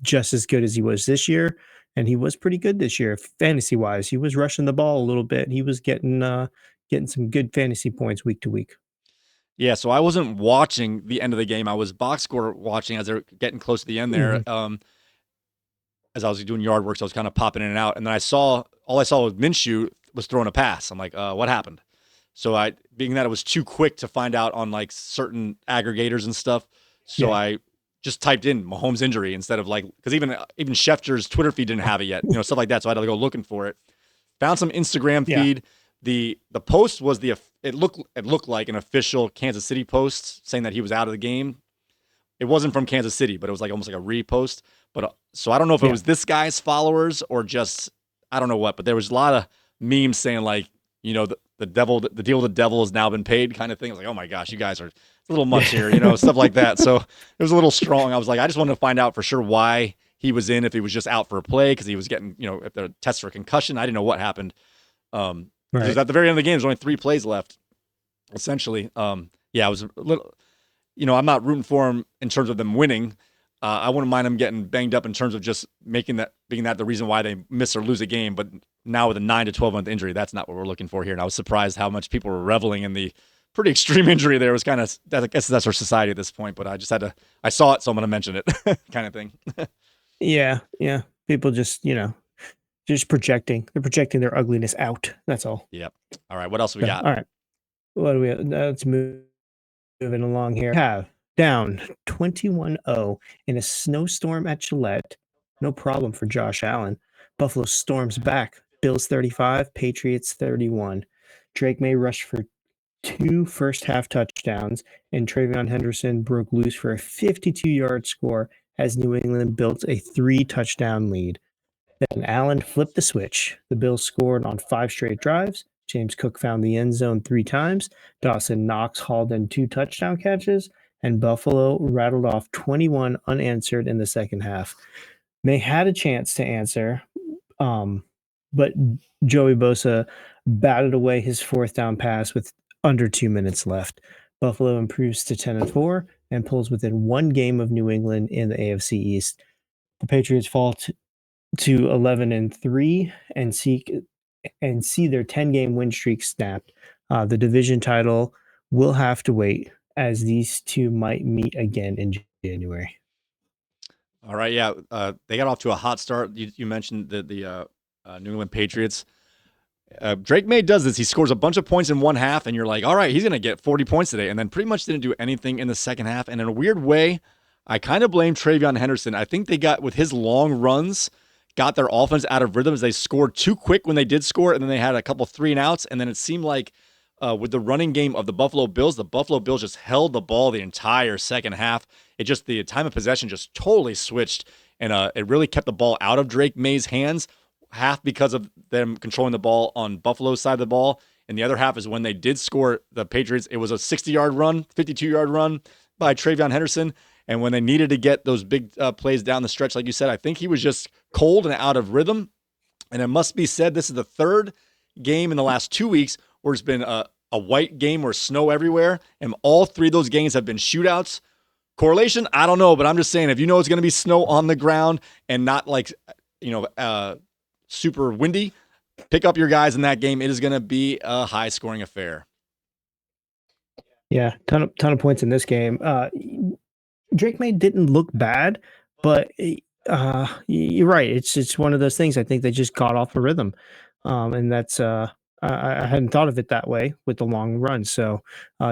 just as good as he was this year. And he was pretty good this year, fantasy wise. He was rushing the ball a little bit. He was getting some good fantasy points week to week. Yeah, so I wasn't watching the end of the game. I was box score watching as they're getting close to the end there. Mm-hmm. As I was doing yard work, so I was kind of popping in and out. And then all I saw was Minshew was throwing a pass. I'm like, what happened? So being that it was too quick to find out on like certain aggregators and stuff. So I just typed in Mahomes injury instead of because even Schefter's Twitter feed didn't have it yet, stuff like that. So I had to go looking for it. Found some Instagram feed. The post was it looked like an official Kansas City post saying that he was out of the game. It wasn't from Kansas City, but it was almost like a repost. But so I don't know if it was this guy's followers or just I don't know what. But there was a lot of memes saying the deal with the devil has now been paid kind of thing. I was like, oh my gosh, you guys are a little much here, stuff like that. So it was a little strong. I was like, I just wanted to find out for sure why he was in, if he was just out for a play because he was getting, if the tests for concussion. I didn't know what happened. Because at the very end of the game, there's only 3 plays left, essentially. I was a little, I'm not rooting for him in terms of them winning. I wouldn't mind him getting banged up in terms of just being that the reason why they miss or lose a game. But now with a 9 to 12 month injury, that's not what we're looking for here. And I was surprised how much people were reveling in the pretty extreme injury there. It was kind of, I guess that's our society at this point. But I just had to, I saw it, so I'm going to mention it kind of thing. Yeah. People just, just projecting. They're projecting their ugliness out. That's all. Yep. All right. What else we got? All right. What do we have? Let's moving along here. Have down 21-0 in a snowstorm at Gillette. No problem for Josh Allen. Buffalo storms back. Bills 35, Patriots 31. Drake May rushed for 2 first-half touchdowns, and Travion Henderson broke loose for a 52-yard score as New England built a 3-touchdown lead. Then Allen flipped the switch. The Bills scored on 5 straight drives. James Cook found the end zone 3 times. Dawson Knox hauled in 2 touchdown catches, and Buffalo rattled off 21 unanswered in the second half. They had a chance to answer, but Joey Bosa batted away his 4th down pass with under 2 minutes left. Buffalo improves to 10-4 and pulls within 1 game of New England in the AFC East. The Patriots fall to 11-3 and see their 10-game win streak snapped. The division title will have to wait, as these two might meet again in January. All right, yeah, they got off to a hot start. You mentioned the New England Patriots. Drake May does this. He scores a bunch of points in one half, and you're like, all right, he's going to get 40 points today, and then pretty much didn't do anything in the second half. And in a weird way, I kind of blame Travion Henderson. I think they got, with his long runs, got their offense out of rhythm as they scored too quick when they did score, and then they had a couple 3-and-outs, and then it seemed like with the running game of the Buffalo Bills just held the ball the entire second half. The time of possession just totally switched, and it really kept the ball out of Drake May's hands, half because of them controlling the ball on Buffalo's side of the ball, and the other half is when they did score the Patriots. It was a 60-yard run, 52-yard run by Travion Henderson, and when they needed to get those big plays down the stretch, like you said, I think he was just cold and out of rhythm. And it must be said, this is the third game in the last 2 weeks where it's been a white game where snow everywhere, and all three of those games have been shootouts. Correlation? I don't know, but I'm just saying, if you know it's going to be snow on the ground and not like, super windy, pick up your guys in that game. It is going to be a high-scoring affair. Yeah, ton of points in this game. Drake May didn't look bad, but you're right. It's one of those things. I think they just got off a rhythm, and that's I hadn't thought of it that way with the long run. So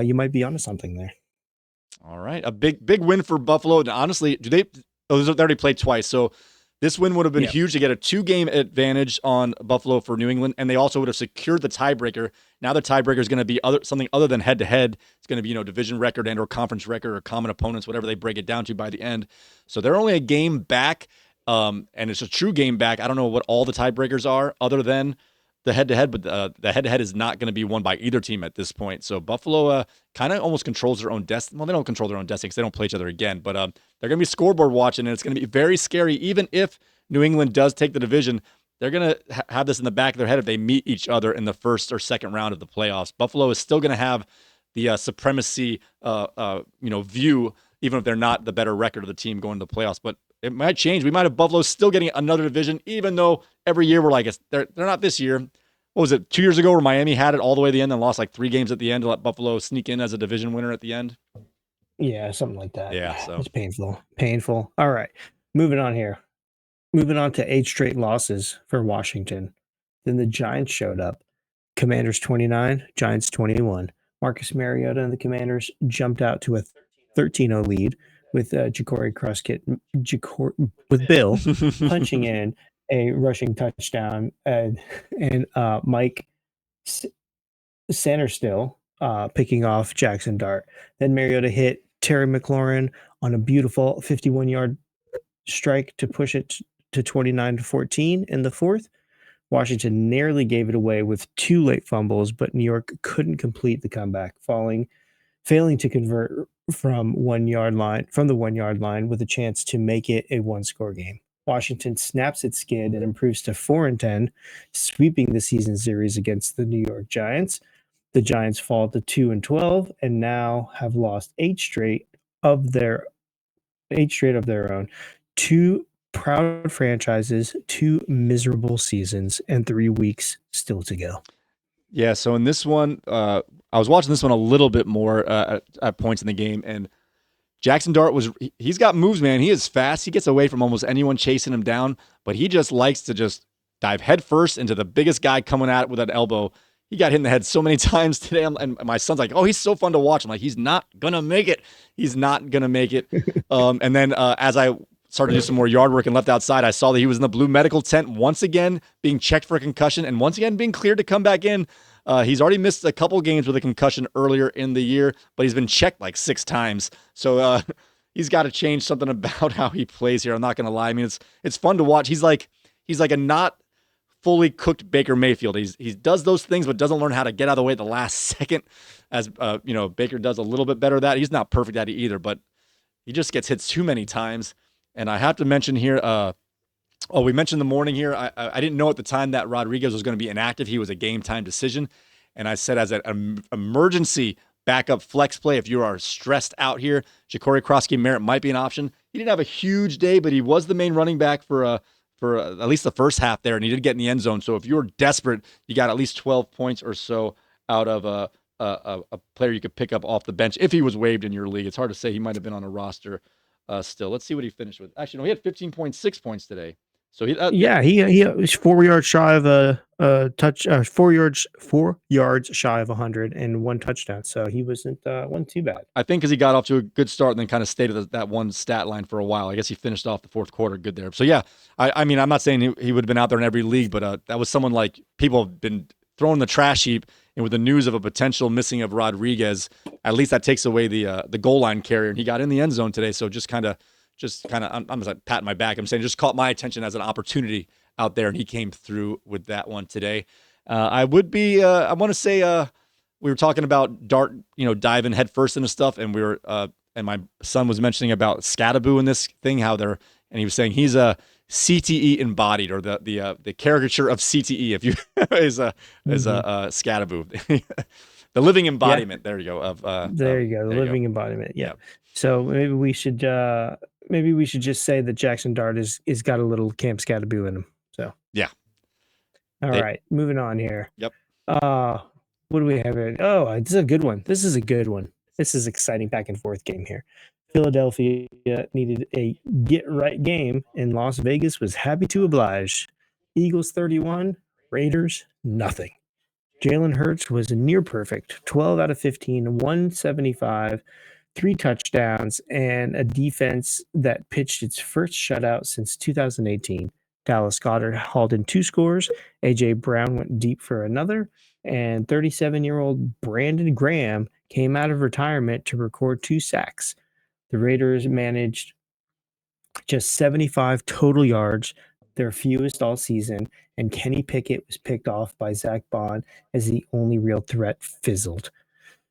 you might be onto something there. All right, a big win for Buffalo. And honestly, they already played twice, so this win would have been huge to get a 2-game advantage on Buffalo for New England, and they also would have secured the tiebreaker. Now the tiebreaker is going to be something other than head-to-head. It's going to be division record and or conference record or common opponents, whatever they break it down to by the end. So they're only a game back, and it's a true game back. I don't know what all the tiebreakers are other than the head-to-head, but the head-to-head is not going to be won by either team at this point. So Buffalo kind of almost controls their own destiny. Well, they don't control their own destiny because they don't play each other again, but they're going to be scoreboard watching, and it's going to be very scary. Even if New England does take the division, they're going to have this in the back of their head if they meet each other in the first or second round of the playoffs. Buffalo is still going to have the supremacy view, even if they're not the better record of the team going to the playoffs. But it might change. We might have Buffalo still getting another division, even though every year we're like, they're not this year. What was it, 2 years ago where Miami had it all the way to the end and lost like 3 games at the end to let Buffalo sneak in as a division winner at the end? Yeah, something like that. Yeah, so it's painful. All right, moving on here. Moving on to 8 straight losses for Washington. Then the Giants showed up. Commanders 29, Giants 21. Marcus Mariota and the Commanders jumped out to a 13-0 lead with Ja'Cory Croskett with Bill punching in a rushing touchdown, and Mike Sanderstill picking off Jackson Dart. Then Mariota hit Terry McLaurin on a beautiful 51-yard strike to push it to 29-14 in the fourth. Washington nearly gave it away with 2 late fumbles, but New York couldn't complete the comeback, failing to convert from the 1-yard line with a chance to make it a 1-score game. Washington snaps its skid and improves to 4-10, sweeping the season series against the New York Giants. The Giants fall to 2-12 and now have lost 8 straight of their own. 2 proud franchises, 2 miserable seasons, and 3 weeks still to go. Yeah, so in this one, I was watching this one a little bit more at points in the game, and Jackson Dart he's got moves, man. He is fast. He gets away from almost anyone chasing him down, but he just likes to just dive headfirst into the biggest guy coming at it with that elbow. He got hit in the head so many times today, and my son's like, oh, he's so fun to watch. I'm like, he's not going to make it. He's not going to make it. And then as I started to do some more yard work and left outside, I saw that he was in the blue medical tent once again, being checked for a concussion, and once again being cleared to come back in. He's already missed a couple games with a concussion earlier in the year, but he's been checked like 6 times. So he's got to change something about how he plays here. I'm not going to lie. I mean, it's fun to watch. He's like a not fully cooked Baker Mayfield. He does those things, but doesn't learn how to get out of the way at the last second. As Baker does a little bit better at that. He's not perfect at it either, but he just gets hit too many times. And I have to mention here, we mentioned the morning here. I didn't know at the time that Rodriguez was going to be inactive. He was a game time decision. And I said as an emergency backup flex play, if you are stressed out here, Ja'Cory Croskett-Merritt might be an option. He didn't have a huge day, but he was the main running back for at least the first half there, and he did get in the end zone. So if you're desperate, you got at least 12 points or so out of a player you could pick up off the bench if he was waived in your league. It's hard to say. He might have been on a roster still. Let's see what he finished with. Actually, no, he had 15.6 points today. So he was 4 yards shy of a touch. 4 yards shy of 100 and 1 touchdown. So he wasn't too bad. I think because he got off to a good start and then kind of stayed at that one stat line for a while. I guess he finished off the fourth quarter good there. So yeah, I mean, I'm not saying he would have been out there in every league, but that was someone like people have been throwing the trash heap, and with the news of a potential missing of Rodriguez, at least that takes away the goal line carrier, and he got in the end zone today. So just kind of, I'm just like patting my back. I'm saying just caught my attention as an opportunity out there, and he came through with that one today. I want to say we were talking about Dart, diving headfirst into stuff, and and my son was mentioning about Scattaboo in this thing, and he was saying he's a CTE embodied, or the caricature of CTE, if you is a Scattaboo, the living embodiment. Yeah. There you go. The living embodiment. Yeah. So maybe we should just say that Jackson Dart is got a little Camp Scattaboo in him. So yeah. All right, moving on here. Yep. What do we have here? Oh, this is a good one. This is exciting back and forth game here. Philadelphia needed a get-right game, and Las Vegas was happy to oblige. Eagles 31, Raiders nothing. Jalen Hurts was near perfect, 12 out of 15, 175, 3 touchdowns, and a defense that pitched its first shutout since 2018. Dallas Goedert hauled in 2 scores. A.J. Brown went deep for another, and 37-year-old Brandon Graham came out of retirement to record 2 sacks. The Raiders managed just 75 total yards, their fewest all season, and Kenny Pickett was picked off by Zach Bond as the only real threat fizzled.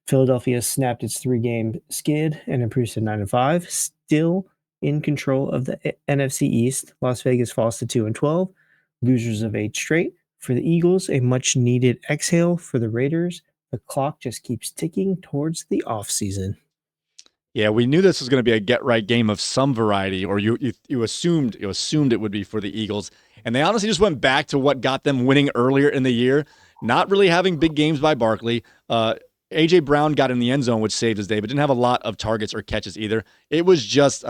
Philadelphia snapped its 3-game skid and improved to 9-5, still in control of the NFC East. Las Vegas falls to 2-12, losers of 8 straight. For the Eagles, a much-needed exhale. For the Raiders, the clock just keeps ticking towards the offseason. Yeah, we knew this was going to be a get-right game of some variety, or you assumed it would be for the Eagles. And they honestly just went back to what got them winning earlier in the year, not really having big games by Barkley. A.J. Brown got in the end zone, which saved his day, but didn't have a lot of targets or catches either. It was just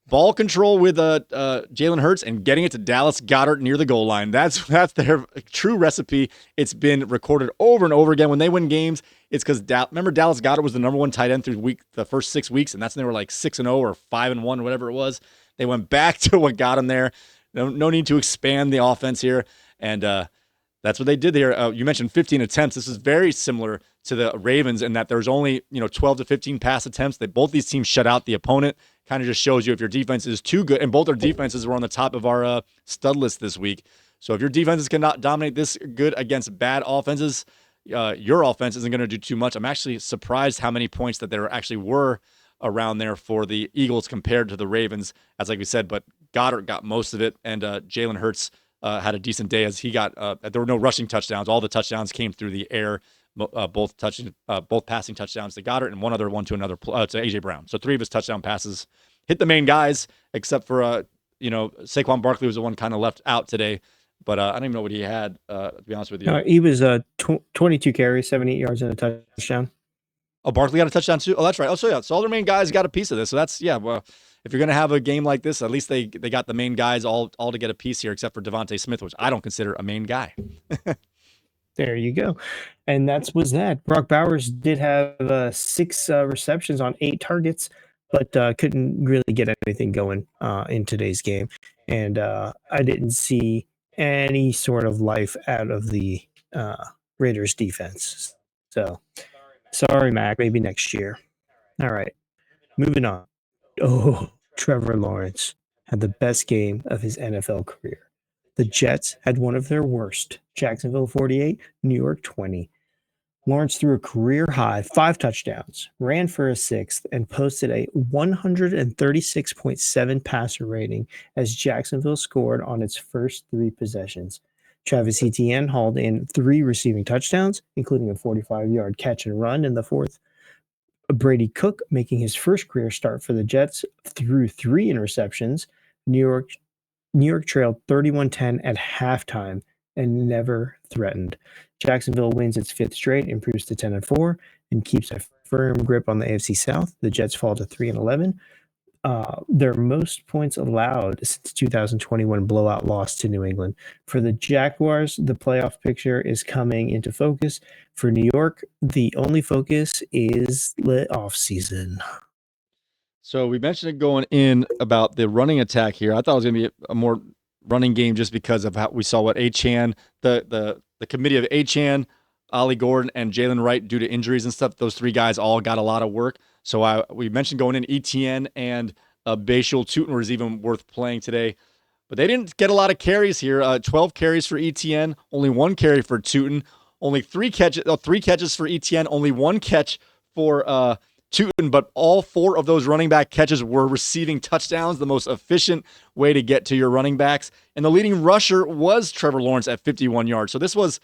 ball control with Jalen Hurts and getting it to Dallas Goedert near the goal line. That's their true recipe. It's been recorded over and over again. When they win games, it's because remember Dallas Goedert was the number 1 tight end through the first 6 weeks, and that's when they were like 6-0 or 5-1 or whatever it was. They went back to what got them there. No need to expand the offense here, and that's what they did there. You mentioned 15 attempts. This is very similar to the Ravens in that there's only 12 to 15 pass attempts. That both these teams shut out the opponent. Kind of just shows you if your defense is too good. And both our defenses were on the top of our stud list this week. So if your defenses cannot dominate this good against bad offenses, your offense isn't going to do too much. I'm actually surprised how many points that there actually were around there for the Eagles compared to the Ravens, as like we said. But Goddard got most of it, and Jalen Hurts had a decent day as he got. There were no rushing touchdowns. All the touchdowns came through the air. Both passing touchdowns to Goddard and one other one to to A.J. Brown. So 3 of his touchdown passes hit the main guys, except for Saquon Barkley was the one kind of left out today. But I don't even know what he had, to be honest with you. He was 22 carries, 78 yards, and a touchdown. Oh, Barkley got a touchdown too? Oh, that's right. Oh, so yeah. So all their main guys got a piece of this. So that's, yeah, well, if you're going to have a game like this, at least they got the main guys all to get a piece here, except for Devontae Smith, which I don't consider a main guy. There you go. And was that. Brock Bowers did have 6 receptions on 8 targets, but couldn't really get anything going in today's game. And I didn't see any sort of life out of the Raiders defense. So sorry, Mac, maybe next year. All right, moving on. Oh, Trevor Lawrence had the best game of his NFL career. The Jets had one of their worst. Jacksonville 48, New York 20. Lawrence threw a career-high 5 touchdowns, ran for a 6th, and posted a 136.7 passer rating as Jacksonville scored on its first 3 possessions. Travis Etienne hauled in 3 receiving touchdowns, including a 45-yard catch and run in the 4th. Brady Cook, making his first career start for the Jets, threw 3 interceptions. New York trailed 31-10 at halftime and never threatened. Jacksonville wins its 5th straight, improves to 10-4, and keeps a firm grip on the AFC South. The Jets fall to 3-11. Their most points allowed since 2021 blowout loss to New England. For the Jaguars, the playoff picture is coming into focus. For New York, the only focus is the offseason. So we mentioned it going in about the running attack here. I thought it was going to be a more running game just because of how we saw what Achane, the committee of Achane, Ollie Gordon, and Jalen Wright, due to injuries and stuff, those 3 guys all got a lot of work. So we mentioned going in ETN and Bashul Tootin was even worth playing today. But they didn't get a lot of carries here. 12 carries for ETN, only 1 carry for Tootin, only 3 catches for ETN, only 1 catch for Tootin, but all 4 of those running back catches were receiving touchdowns, the most efficient way to get to your running backs. And the leading rusher was Trevor Lawrence at 51 yards. So this was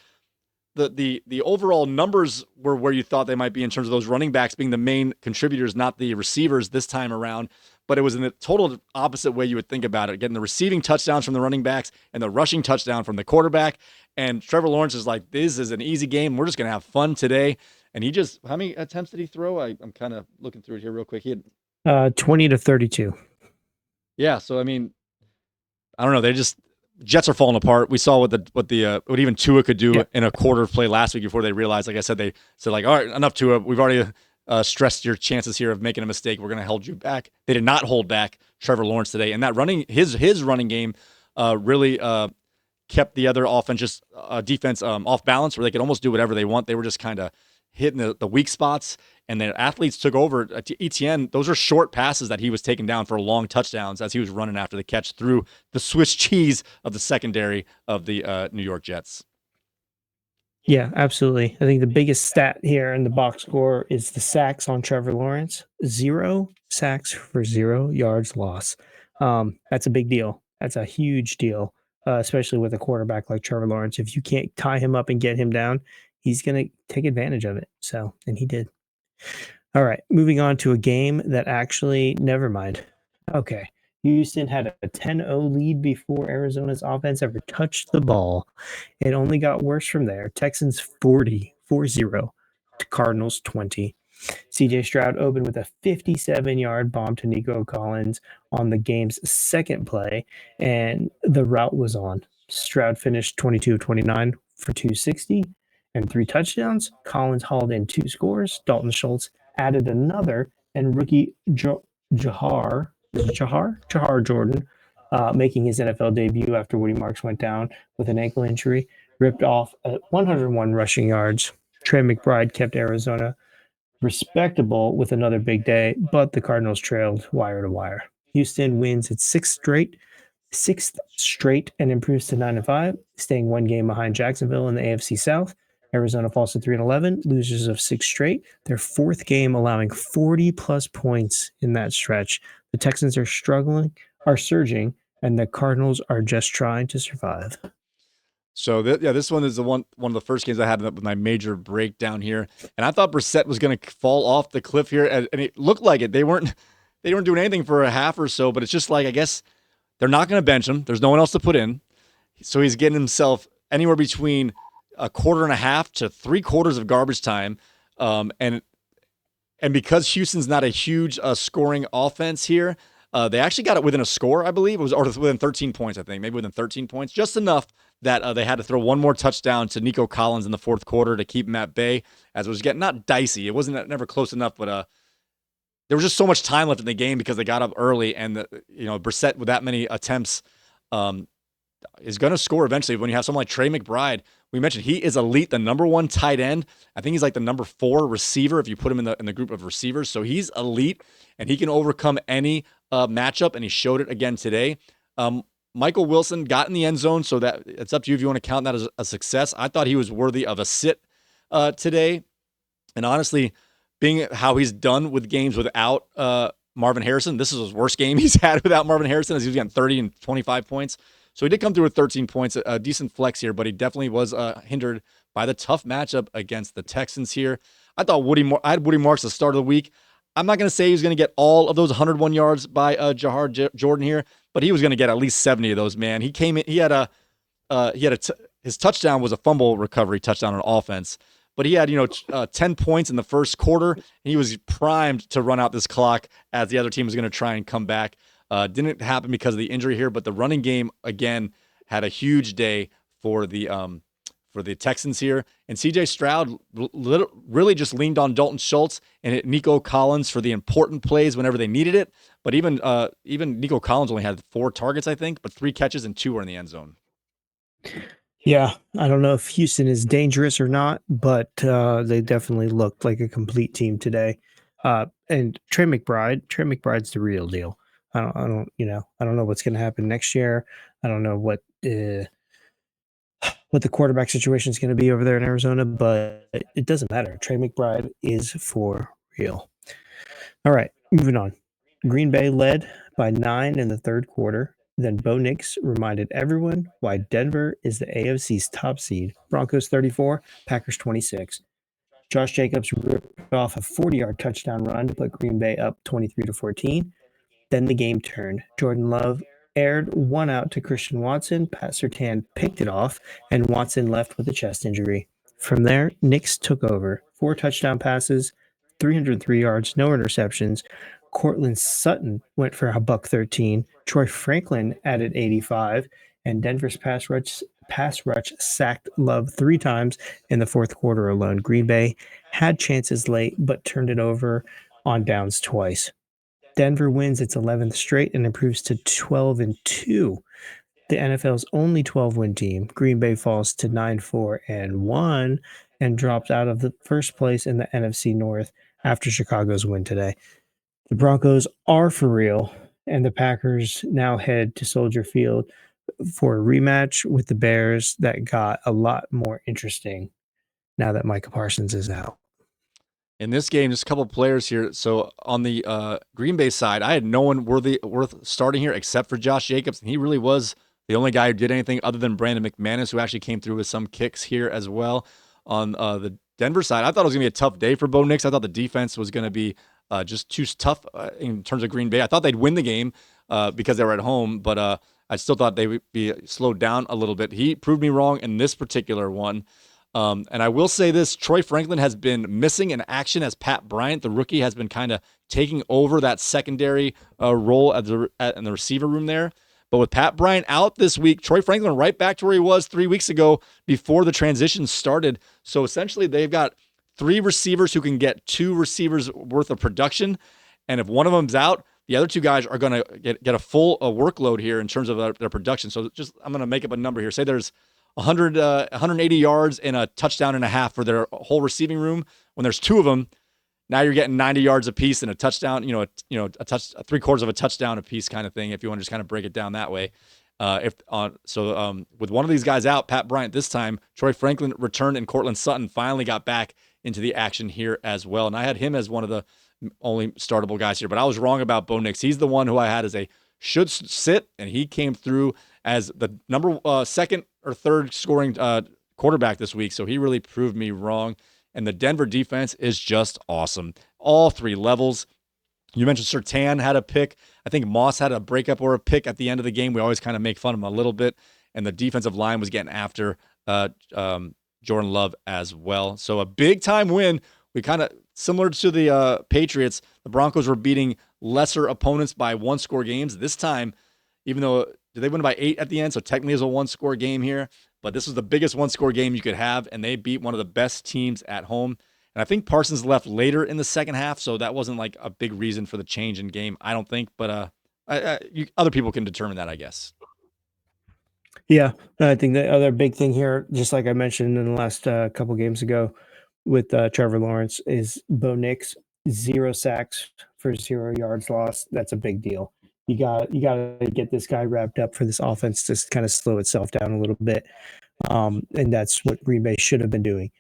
the overall numbers were where you thought they might be in terms of those running backs being the main contributors, not the receivers this time around. But it was in the total opposite way you would think about it. Getting the receiving touchdowns from the running backs and the rushing touchdown from the quarterback. And Trevor Lawrence is like, this is an easy game. We're just going to have fun today. And he just, how many attempts did he throw? I'm kind of looking through it here real quick. He had 20 to 32. Yeah. So, I mean, I don't know. Jets are falling apart. We saw what even Tua could do in a quarter of play last week before they realized, like I said, they said like, all right, enough Tua. We've already stressed your chances here of making a mistake. We're going to hold you back. They did not hold back Trevor Lawrence today. And that his running game really kept the other defense off balance, where they could almost do whatever they want. They were just kind of hitting the weak spots, and their athletes took over. ETN, those are short passes that he was taking down for long touchdowns as he was running after the catch through the Swiss cheese of the secondary of the New York Jets. Yeah, absolutely. I think the biggest stat here in the box score is the sacks on Trevor Lawrence. 0 sacks for 0 yards loss. That's a big deal. That's a huge deal, especially with a quarterback like Trevor Lawrence. If you can't tie him up and get him down, he's going to take advantage of it. And he did. All right, moving on to a game that actually, never mind. Okay, Houston had a 10-0 lead before Arizona's offense ever touched the ball. It only got worse from there. Texans 40-0 to Cardinals 20. CJ Stroud opened with a 57-yard bomb to Nico Collins on the game's second play, and the route was on. Stroud finished 22-29 for 260 and 3 touchdowns. Collins hauled in 2 scores. Dalton Schultz added another, and rookie Jahar Jordan, making his NFL debut after Woody Marks went down with an ankle injury, ripped off 101 rushing yards. Trey McBride kept Arizona respectable with another big day, but the Cardinals trailed wire to wire. Houston wins its 6th straight and improves to 9-5, staying 1 game behind Jacksonville in the AFC South. Arizona falls to 3-11, losers of 6 straight, their 4th game allowing 40-plus points in that stretch. The Texans are surging, and the Cardinals are just trying to survive. So this one is one of the first games I had with my major breakdown here, and I thought Brissett was going to fall off the cliff here, and it looked like it. They weren't doing anything for a half or so, but it's just like, I guess they're not going to bench him. There's no one else to put in, so he's getting himself anywhere between a quarter and a half to 3/4 of garbage time, and because Houston's not a huge scoring offense here, they actually got it within a score, I believe. It was or within 13 points, I think, maybe within 13 points, just enough that they had to throw one more touchdown to Nico Collins in the 4th quarter to keep him at bay, as it was getting not dicey. It wasn't never close enough, but there was just so much time left in the game because they got up early, and Brissett with that many attempts is going to score eventually. When you have someone like Trey McBride, we mentioned he is elite, the number 1 tight end. I think he's like the number 4 receiver if you put him in the group of receivers. So he's elite, and he can overcome any matchup, and he showed it again today. Michael Wilson got in the end zone, so that it's up to you if you want to count that as a success. I thought he was worthy of a sit today, and honestly, being how he's done with games without Marvin Harrison, this is his worst game he's had without Marvin Harrison, as he was getting 30 and 25 points. So he did come through with 13 points, a decent flex here, but he definitely was hindered by the tough matchup against the Texans here. I thought I had Woody Marks the start of the week. I'm not going to say he's going to get all of those 101 yards by Jahar Jordan here, but he was going to get at least 70 of those, man. He came in, he had a his touchdown was a fumble recovery touchdown on offense. But he had, 10 points in the first quarter, and he was primed to run out this clock as the other team was going to try and come back. Didn't happen because of the injury here, but the running game, again, had a huge day for the Texans here. And C.J. Stroud really just leaned on Dalton Schultz and hit Nico Collins for the important plays whenever they needed it. But even Nico Collins only had 4 targets, I think, but 3 catches and 2 were in the end zone. Yeah, I don't know if Houston is dangerous or not, but they definitely looked like a complete team today. And Trey McBride's the real deal. I don't know what's going to happen next year. I don't know what the quarterback situation is going to be over there in Arizona, but it doesn't matter. Trey McBride is for real. All right, moving on. Green Bay led by 9 in the third quarter. Then Bo Nix reminded everyone why Denver is the AFC's top seed. Broncos 34, Packers 26. Josh Jacobs ripped off a 40-yard touchdown run to put Green Bay up 23-14. Then the game turned. Jordan Love aired one out to Christian Watson. Pat Surtain picked it off, and Watson left with a chest injury. From there, Nix took over. 4 touchdown passes, 303 yards, no interceptions. Cortland Sutton went for a $113. Troy Franklin added 85, and Denver's pass rush sacked Love 3 times in the fourth quarter alone. Green Bay had chances late, but turned it over on downs twice. Denver wins its 11th straight and improves to 12-2. The NFL's only 12-win team. Green Bay falls to 9-4-1 and drops out of the first place in the NFC North after Chicago's win today. The Broncos are for real, and the Packers now head to Soldier Field for a rematch with the Bears that got a lot more interesting now that Micah Parsons is out. In this game, just a couple of players here. So on the Green Bay side, I had no one worth starting here except for Josh Jacobs, and he really was the only guy who did anything other than Brandon McManus, who actually came through with some kicks here as well. On the Denver side, I thought it was going to be a tough day for Bo Nix. I thought the defense was going to be just too tough in terms of Green Bay. I thought they'd win the game because they were at home, but I still thought they would be slowed down a little bit. He proved me wrong in this particular one. And I will say this, Troy Franklin has been missing in action as Pat Bryant, the rookie, has been kind of taking over that secondary role in the receiver room there. But with Pat Bryant out this week, Troy Franklin right back to where he was 3 weeks ago before the transition started. So essentially they've got 3 receivers who can get 2 receivers worth of production. And if one of them's out, the other 2 guys are going to get a full workload here in terms of their production. So I'm going to make up a number here. Say there's 180 yards and a touchdown and a half for their whole receiving room. When there's 2 of them, now you're getting 90 yards a piece and a touchdown, a 3/4 of a touchdown a piece kind of thing, if you want to just kind of break it down that way. With one of these guys out, Pat Bryant this time, Troy Franklin returned and Cortland Sutton finally got back into the action here as well. And I had him as one of the only startable guys here, but I was wrong about Bo Nix. He's the one who I had as a should sit, and he came through as the number 2nd or 3rd scoring quarterback this week. So he really proved me wrong. And the Denver defense is just awesome. All 3 levels. You mentioned Surtain had a pick. I think Moss had a breakup or a pick at the end of the game. We always kind of make fun of him a little bit. And the defensive line was getting after Jordan Love as well. So a big-time win. We kind of, similar to the Patriots, the Broncos were beating lesser opponents by 1-score games. This time, even though they win by 8 at the end, so technically it's a 1-score game here. But this was the biggest 1-score game you could have, and they beat one of the best teams at home. And I think Parsons left later in the second half, so that wasn't like a big reason for the change in game, I don't think. But other people can determine that, I guess. Yeah, I think the other big thing here, just like I mentioned in the last couple games ago with Trevor Lawrence, is Bo Nix, 0 sacks for 0 yards lost. That's a big deal. You got to get this guy wrapped up for this offense to kind of slow itself down a little bit. And that's what Green Bay should have been doing.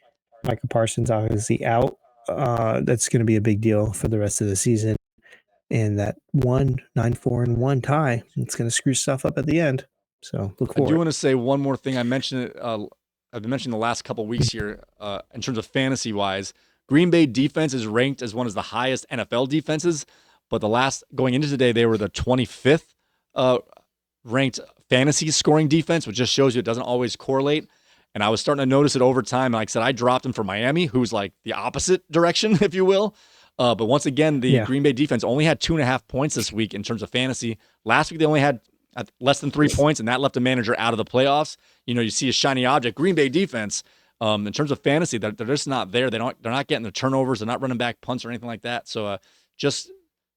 Micah Parsons obviously out. That's going to be a big deal for the rest of the season. And that 9-4-1 tie, it's going to screw stuff up at the end. So look forward. I do want to say one more thing. I mentioned it. I've been mentioning the last couple of weeks here in terms of fantasy-wise. Green Bay defense is ranked as one of the highest NFL defenses. But going into today, they were the 25th ranked fantasy scoring defense, which just shows you it doesn't always correlate. And I was starting to notice it over time. Like I said, I dropped him for Miami, who's like the opposite direction, if you will. But once again, the Green Bay defense only had 2.5 points this week in terms of fantasy. Last week, they only had less than 3 points, and that left a manager out of the playoffs. You see a shiny object, Green Bay defense. In terms of fantasy, they're just not there. They're not getting the turnovers. They're not running back punts or anything like that. So just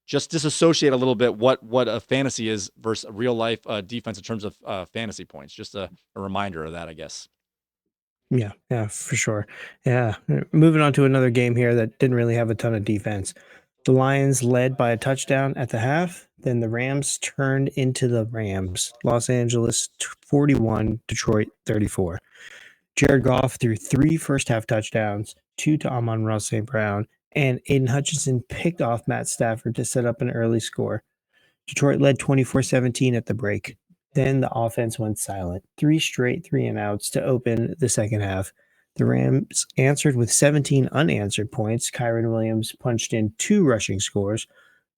disassociate a little bit what a fantasy is versus a real life defense in terms of fantasy points. Just a reminder of that, I guess. Yeah, for sure. Yeah. Moving on to another game here that didn't really have a ton of defense. The Lions led by a touchdown at the half. Then the Rams turned into the Rams. Los Angeles 41, Detroit 34. Jared Goff threw 3 first-half touchdowns, 2 to Amon-Ra St. Brown, and Aiden Hutchinson picked off Matt Stafford to set up an early score. Detroit led 24-17 at the break. Then the offense went silent. 3 straight 3-and-outs to open the second half. The Rams answered with 17 unanswered points. Kyron Williams punched in 2 rushing scores.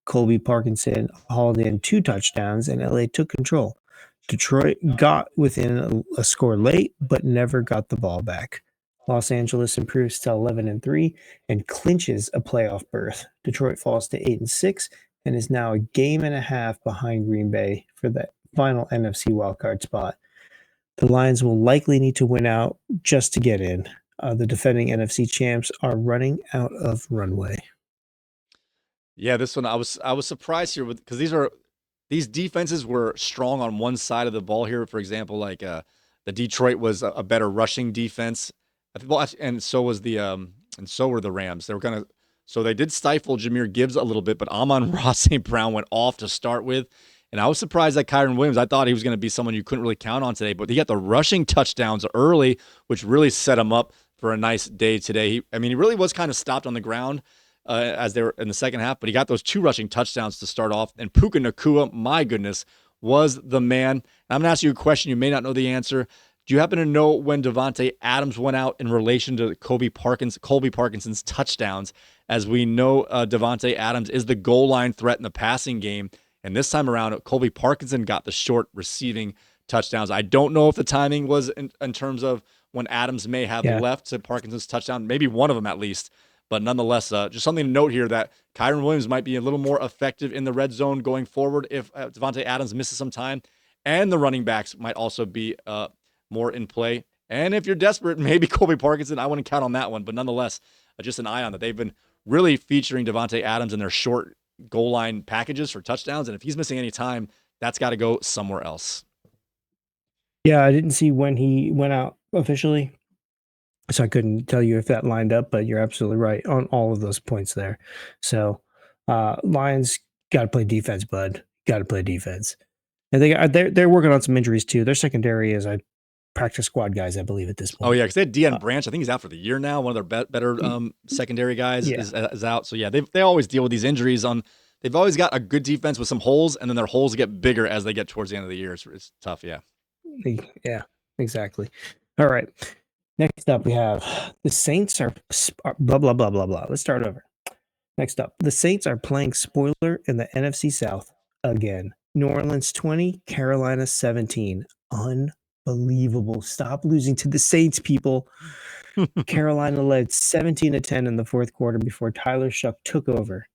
Colby Parkinson hauled in 2 touchdowns, and LA took control. Detroit got within a score late, but never got the ball back. Los Angeles improves to 11-3 and clinches a playoff berth. Detroit falls to 8-6 and is now a game and a half behind Green Bay for the final NFC wildcard spot. The Lions will likely need to win out just to get in. The defending NFC champs are running out of runway. Yeah, this one I was surprised here because these defenses were strong on one side of the ball here. For example, like the Detroit was a better rushing defense, and so were the Rams. So they did stifle Jahmyr Gibbs a little bit, but Amon-Ra St. Brown went off to start with. And I was surprised that Kyron Williams, I thought he was going to be someone you couldn't really count on today, but he got the rushing touchdowns early, which really set him up for a nice day today. He really was kind of stopped on the ground as they were in the second half, but he got those 2 rushing touchdowns to start off. And Puka Nacua, my goodness, was the man. I'm going to ask you a question. You may not know the answer. Do you happen to know when Davante Adams went out in relation to Colby Parkinson's touchdowns? As we know, Davante Adams is the goal line threat in the passing game. And this time around, Colby Parkinson got the short receiving touchdowns. I don't know if the timing was in terms of when Adams may have left to Parkinson's touchdown, maybe one of them at least. But nonetheless, just something to note here that Kyron Williams might be a little more effective in the red zone going forward if Davante Adams misses some time. And the running backs might also be more in play. And if you're desperate, maybe Colby Parkinson. I wouldn't count on that one. But nonetheless, just an eye on that. They've been really featuring Davante Adams in their short goal line packages for touchdowns. And if he's missing any time, that's got to go somewhere else. Yeah, I didn't see when he went out officially, so I couldn't tell you if that lined up, but you're absolutely right on all of those points there. So Lions got to play defense, bud. Got to play defense. And they're working on some injuries too. Their secondary is practice squad guys, I believe, at this point. Oh, yeah, because they had Deon Branch. I think he's out for the year now. One of their better secondary guys is out. So, yeah, they always deal with these injuries. They've always got a good defense with some holes, and then their holes get bigger as they get towards the end of the year. It's tough, yeah. Yeah, exactly. All right. Next up, we have the Saints are blah, blah, blah, blah, blah. Let's start over. Next up, the Saints are playing spoiler in the NFC South again. New Orleans 20, Carolina 17. Unbelievable. Stop losing to the Saints, people. Carolina led 17-10 in the fourth quarter before Tyler Shuck took over.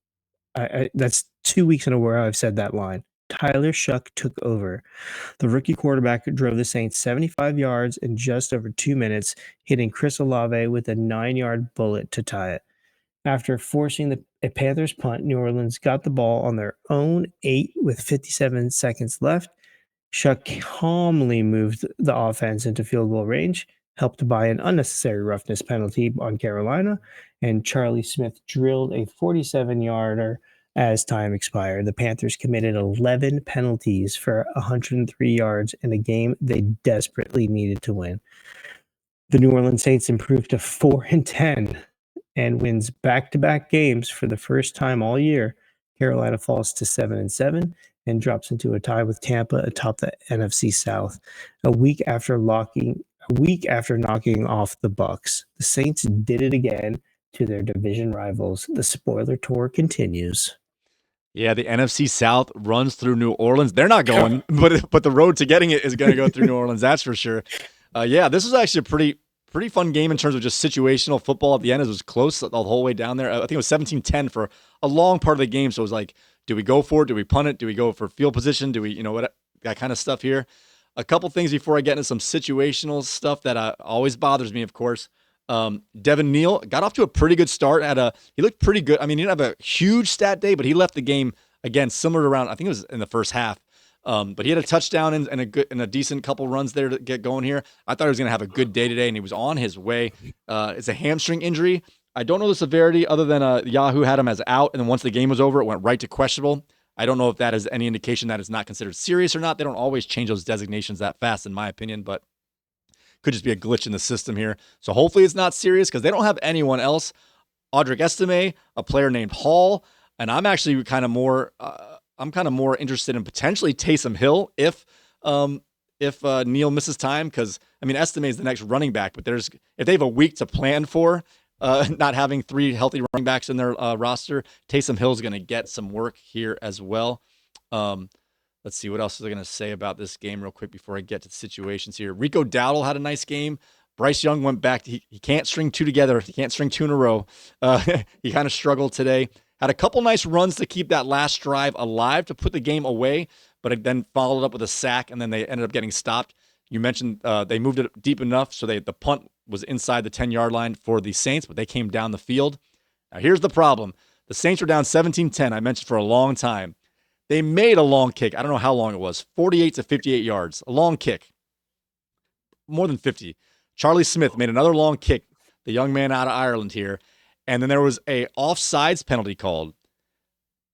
That's 2 weeks in a row I've said that line. Tyler Shuck took over. The rookie quarterback drove the Saints 75 yards in just over 2 minutes, hitting Chris Olave with a 9-yard bullet to tie it. After forcing a Panthers punt, New Orleans got the ball on their own 8 with 57 seconds left. Shuck calmly moved the offense into field goal range, helped by an unnecessary roughness penalty on Carolina, and Charlie Smith drilled a 47-yarder as time expired. The Panthers committed 11 penalties for 103 yards in a game they desperately needed to win. The New Orleans Saints improved to 4-10 and wins back-to-back games for the first time all year. Carolina falls to 7-7 and drops into a tie with Tampa atop the NFC South. A week after knocking off the Bucs, the Saints did it again to their division rivals. The spoiler tour continues. Yeah, the NFC South runs through New Orleans. They're not going, but the road to getting it is going to go through New Orleans. That's for sure. Yeah, this was actually a pretty fun game in terms of just situational football at the end. It was close the whole way down there. I think it was 17-10 for a long part of the game. So it was like, do we go for it? Do we punt it? Do we go for field position? Do we, what that kind of stuff here? A couple things before I get into some situational stuff that always bothers me, of course. Devin Neal got off to a pretty good start. He looked pretty good. I mean, he didn't have a huge stat day, but he left the game again similar to around, I think it was in the first half. But he had a touchdown and a decent couple runs there to get going here. I thought he was going to have a good day today, and he was on his way. It's a hamstring injury. I don't know the severity other than Yahoo had him as out, and then once the game was over, it went right to questionable. I don't know if that is any indication that it's not considered serious or not. They don't always change those designations that fast, in my opinion, but could just be a glitch in the system here. So hopefully it's not serious because they don't have anyone else. Audric Estime, a player named Hall, and I'm actually kind of more interested in potentially Taysom Hill if Neal misses time, because I mean Estime is the next running back, but if they have a week to plan for not having 3 healthy running backs in their roster, Taysom Hill is going to get some work here as well. Let's see, what else is I going to say about this game real quick before I get to the situations here. Rico Dowdle had a nice game. Bryce Young went back. He can't string 2 together. He can't string 2 in a row. He kind of struggled today. Had a couple nice runs to keep that last drive alive to put the game away, but it then followed up with a sack, and then they ended up getting stopped. You mentioned they moved it deep enough so the punt was inside the 10-yard line for the Saints, but they came down the field. Now, here's the problem. The Saints were down 17-10, I mentioned, for a long time. They made a long kick. I don't know how long it was, 48 to 58 yards, a long kick, more than 50. Charlie Smith made another long kick, the young man out of Ireland here, and then there was a offsides penalty called.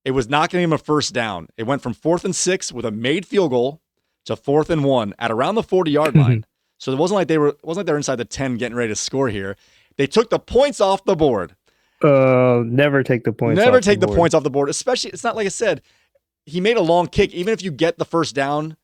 It was not going to give him a first down. It went from 4th and 6 with a made field goal to 4th and 1 at around the 40-yard line. So it wasn't like they were inside the 10 getting ready to score here. They took the points off the board. Never take the points. Never take the points off the board. Especially, it's not like I said. He made a long kick. Even if you get the first down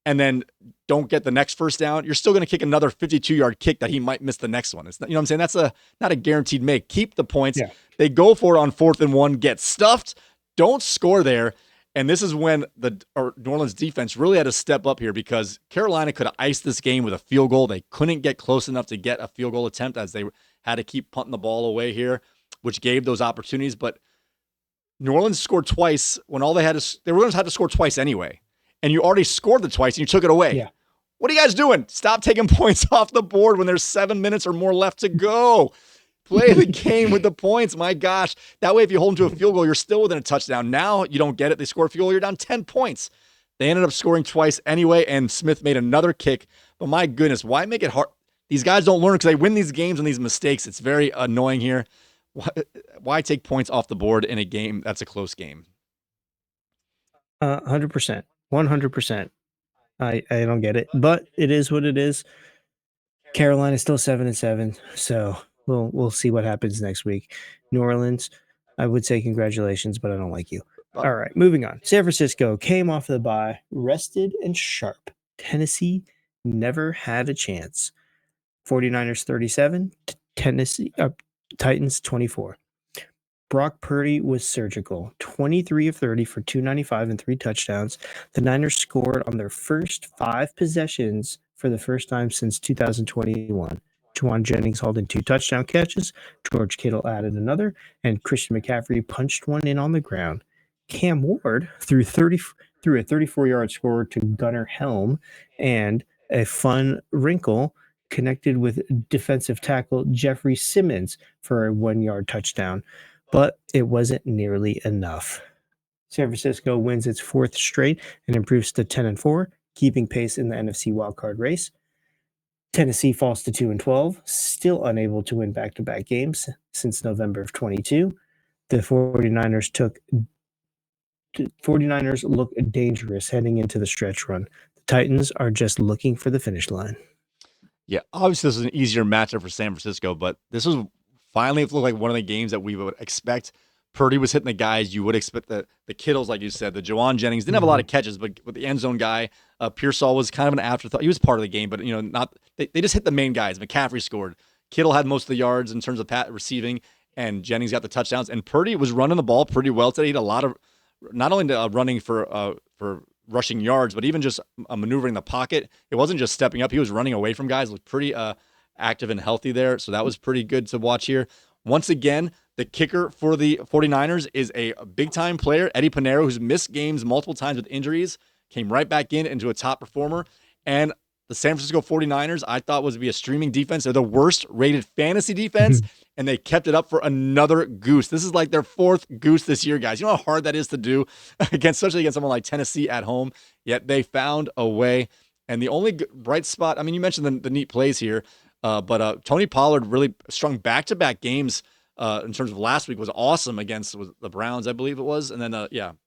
and then don't get the next first down, you're still going to kick another 52-yard kick that he might miss the next one. It's not, you know what I'm saying? That's not a guaranteed make. Keep the points. Yeah. They go for it on 4th and 1, get stuffed, don't score there. And this is when the New Orleans defense really had to step up here, because Carolina could have iced this game with a field goal. They couldn't get close enough to get a field goal attempt, as they had to keep punting the ball away here, which gave those opportunities. But New Orleans scored twice when all they were going to have to score twice anyway. And you already scored the twice and you took it away. Yeah. What are you guys doing? Stop taking points off the board when there's 7 minutes or more left to go. Play the game with the points. My gosh. That way, if you hold them to a field goal, you're still within a touchdown. Now you don't get it. They score a field goal, you're down 10 points. They ended up scoring twice anyway, and Smith made another kick. But my goodness, why make it hard? These guys don't learn because they win these games on these mistakes. It's very annoying here. Why take points off the board in a game that's a close game? 100%. 100%. I don't get it, but it is what it is. Carolina's still 7-7, so we'll see what happens next week. New Orleans, I would say congratulations, but I don't like you. All right, moving on. San Francisco came off the bye, rested and sharp. Tennessee never had a chance. 49ers 37, Titans 24. Brock Purdy was surgical, 23 of 30 for 295 and 3 touchdowns. The Niners scored on their first 5 possessions for the first time since 2021. Juwan Jennings hauled in 2 touchdown catches. George Kittle added another, and Christian McCaffrey punched one in on the ground. Cam Ward threw a 34-yard score to Gunnar Helm, and a fun wrinkle connected with defensive tackle Jeffrey Simmons for a 1-yard touchdown. But it wasn't nearly enough. San Francisco wins its 4th straight and improves to 10-4, keeping pace in the NFC wildcard race. Tennessee falls to 2-12, still unable to win back-to-back games since November of 22. The 49ers look dangerous heading into the stretch run. The Titans are just looking for the finish line. Yeah, obviously this is an easier matchup for San Francisco, but this was finally, it looked like one of the games that we would expect. Purdy was hitting the guys you would expect. The Kittles, like you said, the Juwan Jennings didn't have a lot of catches, but with the end zone guy, Pearsall was kind of an afterthought. He was part of the game, but they just hit the main guys. McCaffrey scored. Kittle had most of the yards in terms of receiving, and Jennings got the touchdowns. And Purdy was running the ball pretty well today. He had a lot of not only running for rushing yards, but even just maneuvering the pocket. It wasn't just stepping up. He was running away from guys, looked pretty active and healthy there. So that was pretty good to watch here. Once again, the kicker for the 49ers is a big-time player, Eddie Pinheiro, who's missed games multiple times with injuries, came right back into a top performer. And the San Francisco 49ers, I thought was to be a streaming defense. They're the worst-rated fantasy defense, and they kept it up for another goose. This is like their fourth goose this year, guys. You know how hard that is to do, especially against someone like Tennessee at home, yet they found a way. And the only bright spot, I mean, you mentioned the neat plays here, but Tony Pollard really strung back-to-back games in terms of last week, was awesome against the Browns, I believe it was. And then, and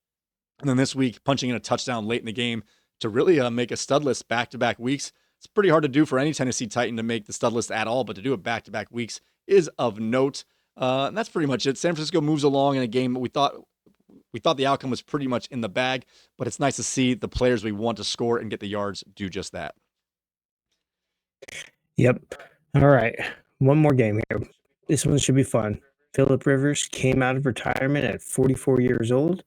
then this week, punching in a touchdown late in the game to really make a stud list back-to-back weeks. It's pretty hard to do for any Tennessee Titan to make the stud list at all, but to do it back-to-back weeks is of note. And that's pretty much it. San Francisco moves along in a game we thought the outcome was pretty much in the bag, but it's nice to see the players we want to score and get the yards do just that. Yep. All right. One more game here. This one should be fun. Phillip Rivers came out of retirement at 44 years old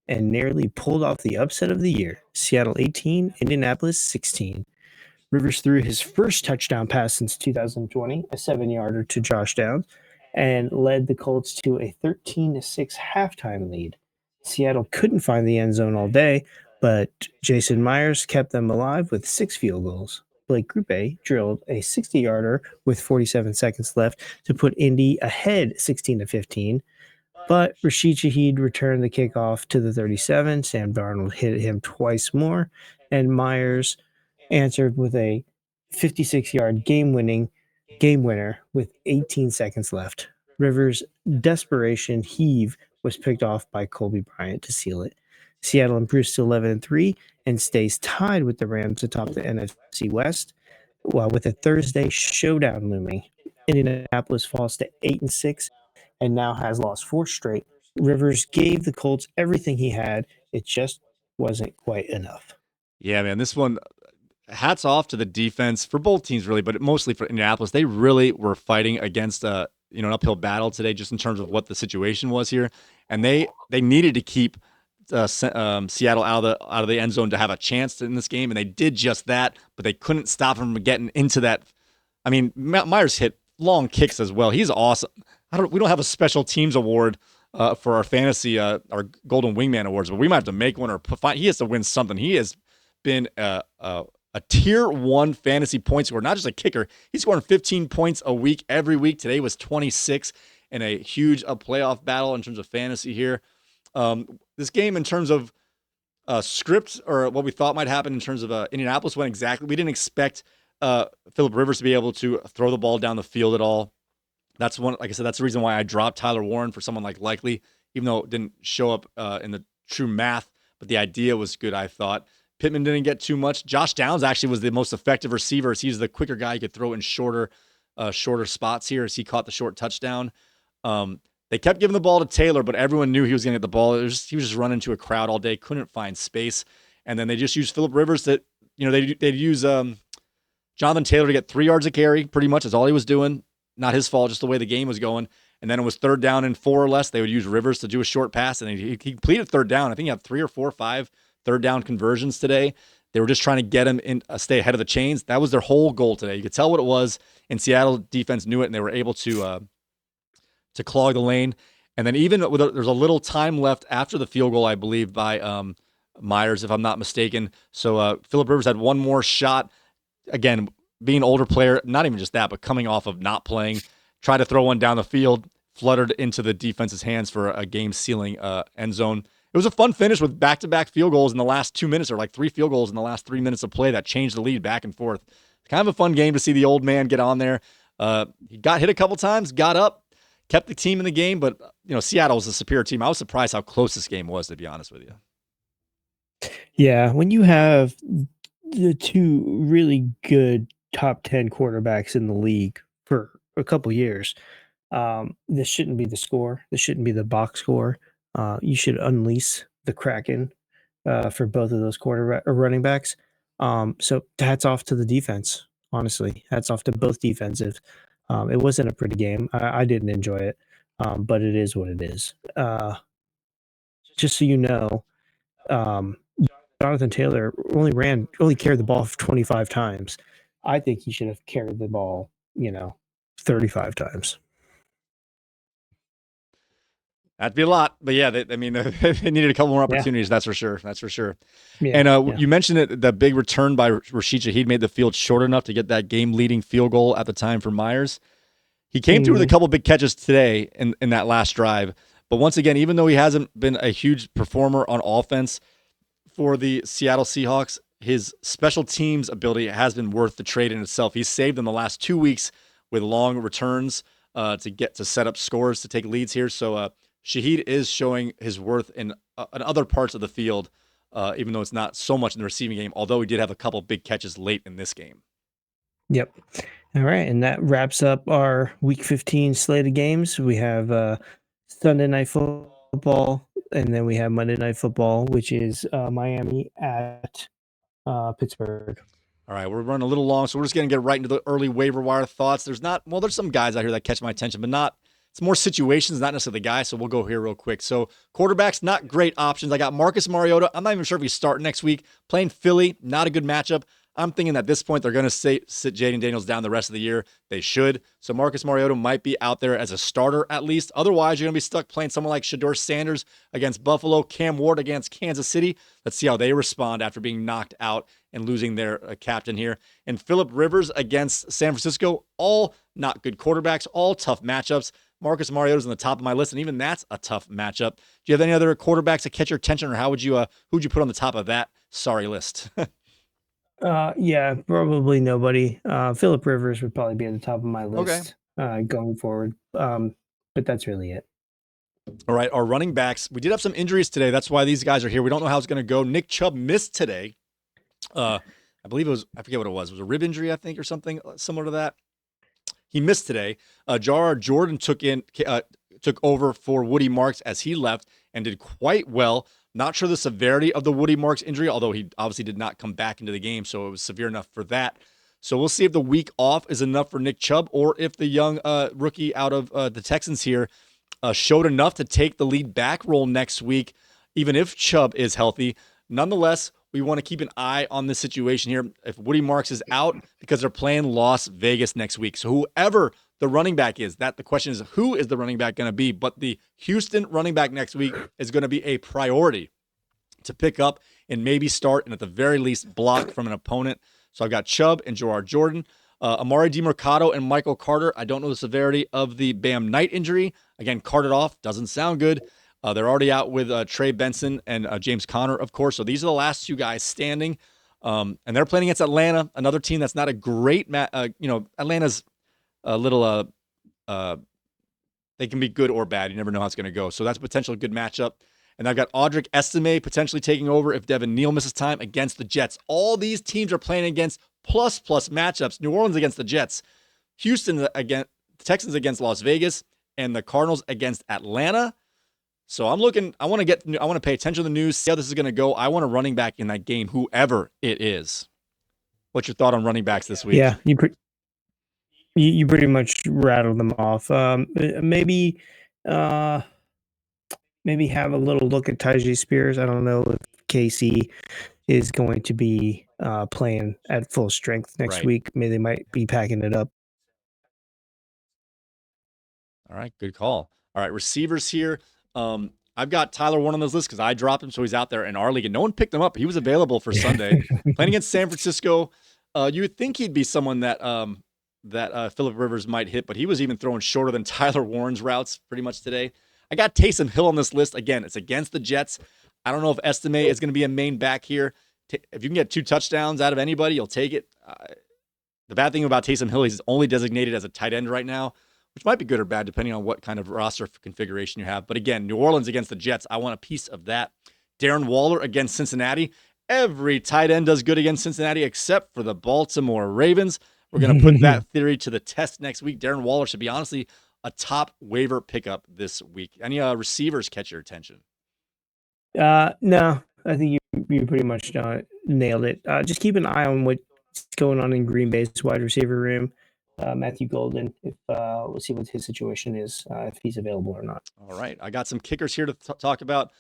and nearly pulled off the upset of the year. Seattle 18, Indianapolis 16. Rivers threw his first touchdown pass since 2020, a 7-yarder to Josh Downs, and led the Colts to a 13-6 halftime lead. Seattle couldn't find the end zone all day, but Jason Myers kept them alive with 6 field goals. Blake Grupe drilled a 60-yarder with 47 seconds left to put Indy ahead 16-15. But Rashid Shaheed returned the kickoff to the 37. Sam Darnold hit him twice more, and Myers answered with a 56-yard game winner with 18 seconds left. Rivers' desperation heave was picked off by Colby Bryant to seal it. Seattle improves to 11-3 and stays tied with the Rams atop the NFC West, while with a Thursday showdown looming. Indianapolis falls to 8-6 and now has lost 4 straight. Rivers gave the Colts everything he had. It just wasn't quite enough. Yeah, man, this one, hats off to the defense for both teams, really, but mostly for Indianapolis. They really were fighting against an uphill battle today, just in terms of what the situation was here, and they needed to keep Seattle out of the end zone to have a chance in this game, and they did just that. But they couldn't stop him from getting into that. I mean, Myers hit long kicks as well. He's awesome. We don't have a special teams award for our fantasy, our Golden Wingman awards, but we might have to make one he has to win something. He has been a tier 1 fantasy point scorer, not just a kicker. He's scoring 15 points a week every week. Today was 26 in a huge playoff battle in terms of fantasy here. This game, in terms of script or what we thought might happen in terms of Indianapolis, went exactly. We didn't expect Phillip Rivers to be able to throw the ball down the field at all. That's one, like I said, that's the reason why I dropped Tyler Warren for someone like Likely, even though it didn't show up in the true math. But the idea was good, I thought. Pittman didn't get too much. Josh Downs actually was the most effective receiver. He's the quicker guy. He could throw in shorter spots here as he caught the short touchdown. They kept giving the ball to Taylor, but everyone knew he was going to get the ball. He was just running into a crowd all day, couldn't find space. And then they just used Phillip Rivers they'd use Jonathan Taylor to get 3 yards of carry, pretty much. That's all he was doing. Not his fault, just the way the game was going. And then it was 3rd down and 4 or less. They would use Rivers to do a short pass, and he completed 3rd down. I think he had 3 or 4 or 5 3rd down conversions today. They were just trying to get him in, stay ahead of the chains. That was their whole goal today. You could tell what it was, and Seattle defense knew it, and they were able to clog the lane. And then even there's a little time left after the field goal, I believe, by Myers, if I'm not mistaken. So Phillip Rivers had one more shot. Again, being an older player, not even just that, but coming off of not playing, tried to throw one down the field, fluttered into the defense's hands for a game-sealing end zone. It was a fun finish with back-to-back field goals in the last 2 minutes, or like 3 field goals in the last 3 minutes of play that changed the lead back and forth. Kind of a fun game to see the old man get on there. He got hit a couple times, got up, kept the team in the game, but Seattle was a superior team. I was surprised how close this game was, to be honest with you. Yeah, when you have the 2 really good top 10 quarterbacks in the league for a couple years, this shouldn't be the score. This shouldn't be the box score. You should unleash the Kraken for both of those running backs. So hats off to the defense, honestly. Hats off to both defensive. It wasn't a pretty game. I didn't enjoy it, but it is what it is. Just so you know, Jonathan Taylor only carried the ball 25 times. I think he should have carried the ball, 35 times. That'd be a lot, but yeah, they needed a couple more opportunities. Yeah. That's for sure. That's for sure. Yeah, and you mentioned it, the big return by Rashid Shaheed made the field short enough to get that game-leading field goal at the time for Myers. He came through with a couple big catches today in that last drive, but once again, even though he hasn't been a huge performer on offense for the Seattle Seahawks, his special teams ability has been worth the trade in itself. He's saved them the last 2 weeks with long returns to set up scores to take leads here. So Shaheed is showing his worth in other parts of the field, even though it's not so much in the receiving game, although he did have a couple big catches late in this game. Yep. All right, and that wraps up our Week 15 slate of games. We have Sunday Night Football, and then we have Monday Night Football, which is Miami at Pittsburgh. All right, we're running a little long, so we're just going to get right into the early waiver wire thoughts. There's some guys out here that catch my attention, but it's more situations, not necessarily the guy, so we'll go here real quick. So quarterbacks, not great options. I got Marcus Mariota. I'm not even sure if he's starting next week. Playing Philly, not a good matchup. I'm thinking at this point they're going to sit Jaden Daniels down the rest of the year. They should. So Marcus Mariota might be out there as a starter at least. Otherwise, you're going to be stuck playing someone like Shedeur Sanders against Buffalo, Cam Ward against Kansas City. Let's see how they respond after being knocked out and losing their captain here. And Phillip Rivers against San Francisco, all not good quarterbacks, all tough matchups. Marcus Mariota's on the top of my list, and even that's a tough matchup. Do you have any other quarterbacks that catch your attention, or who'd you put on the top of that sorry list? Yeah, probably nobody. Phillip Rivers would probably be at the top of my list going forward. But that's really it. All right, our running backs. We did have some injuries today. That's why these guys are here. We don't know how it's going to go. Nick Chubb missed today. I believe I forget what it was. It was a rib injury, I think, or something similar to that. He missed today. Gerard Jordan took over for Woody Marks as he left and did quite well. Not sure the severity of the Woody Marks injury, although he obviously did not come back into the game, so it was severe enough for that. So we'll see if the week off is enough for Nick Chubb, or if the young rookie out of the Texans here showed enough to take the lead back role next week, even if Chubb is healthy. Nonetheless, we want to keep an eye on this situation here. If Woody Marks is out, because they're playing Las Vegas next week. So whoever the running back is, the question is, who is the running back going to be? But the Houston running back next week is going to be a priority to pick up and maybe start, and at the very least block from an opponent. So I've got Chubb and Gerard Jordan. Amari DiMercado and Michael Carter. I don't know the severity of the Bam Knight injury. Again, carted off. Doesn't sound good. They're already out with Trey Benson and James Conner, of course. So these are the last two guys standing. And they're playing against Atlanta, another team that's not a great Atlanta's a little they can be good or bad. You never know how it's going to go. So that's a potential good matchup. And I've got Audric Estime potentially taking over if Devin Neal misses time against the Jets. All these teams are playing against plus matchups. New Orleans against the Jets, Houston against the Texans against Las Vegas, and the Cardinals against Atlanta. So I'm looking. I want to pay attention to the news, see how this is going to go. I want a running back in that game, whoever it is. What's your thought on running backs this week? Yeah, you pretty much rattled them off. Maybe have a little look at Tyjae Spears. I don't know if KC is going to be playing at full strength next week. Maybe they might be packing it up. All right, good call. All right, receivers here. I've got Tyler Warren on this list because I dropped him, so he's out there in our league, and no one picked him up. He was available for Sunday. Playing against San Francisco, you would think he'd be someone that Phillip Rivers might hit, but he was even throwing shorter than Tyler Warren's routes pretty much today. I got Taysom Hill on this list. Again, it's against the Jets. I don't know if Estime is going to be a main back here. If you can get 2 touchdowns out of anybody, you'll take it. The bad thing about Taysom Hill, he's only designated as a tight end right now, which might be good or bad depending on what kind of roster configuration you have. But again, New Orleans against the Jets, I want a piece of that. Darren Waller against Cincinnati. Every tight end does good against Cincinnati except for the Baltimore Ravens. We're going to put that theory to the test next week. Darren Waller should be honestly a top waiver pickup this week. Any receivers catch your attention? No, I think you pretty much nailed it. Just keep an eye on what's going on in Green Bay's wide receiver room. Matthew Golden, if we'll see what his situation is, if he's available or not. All right, I got some kickers here to talk about.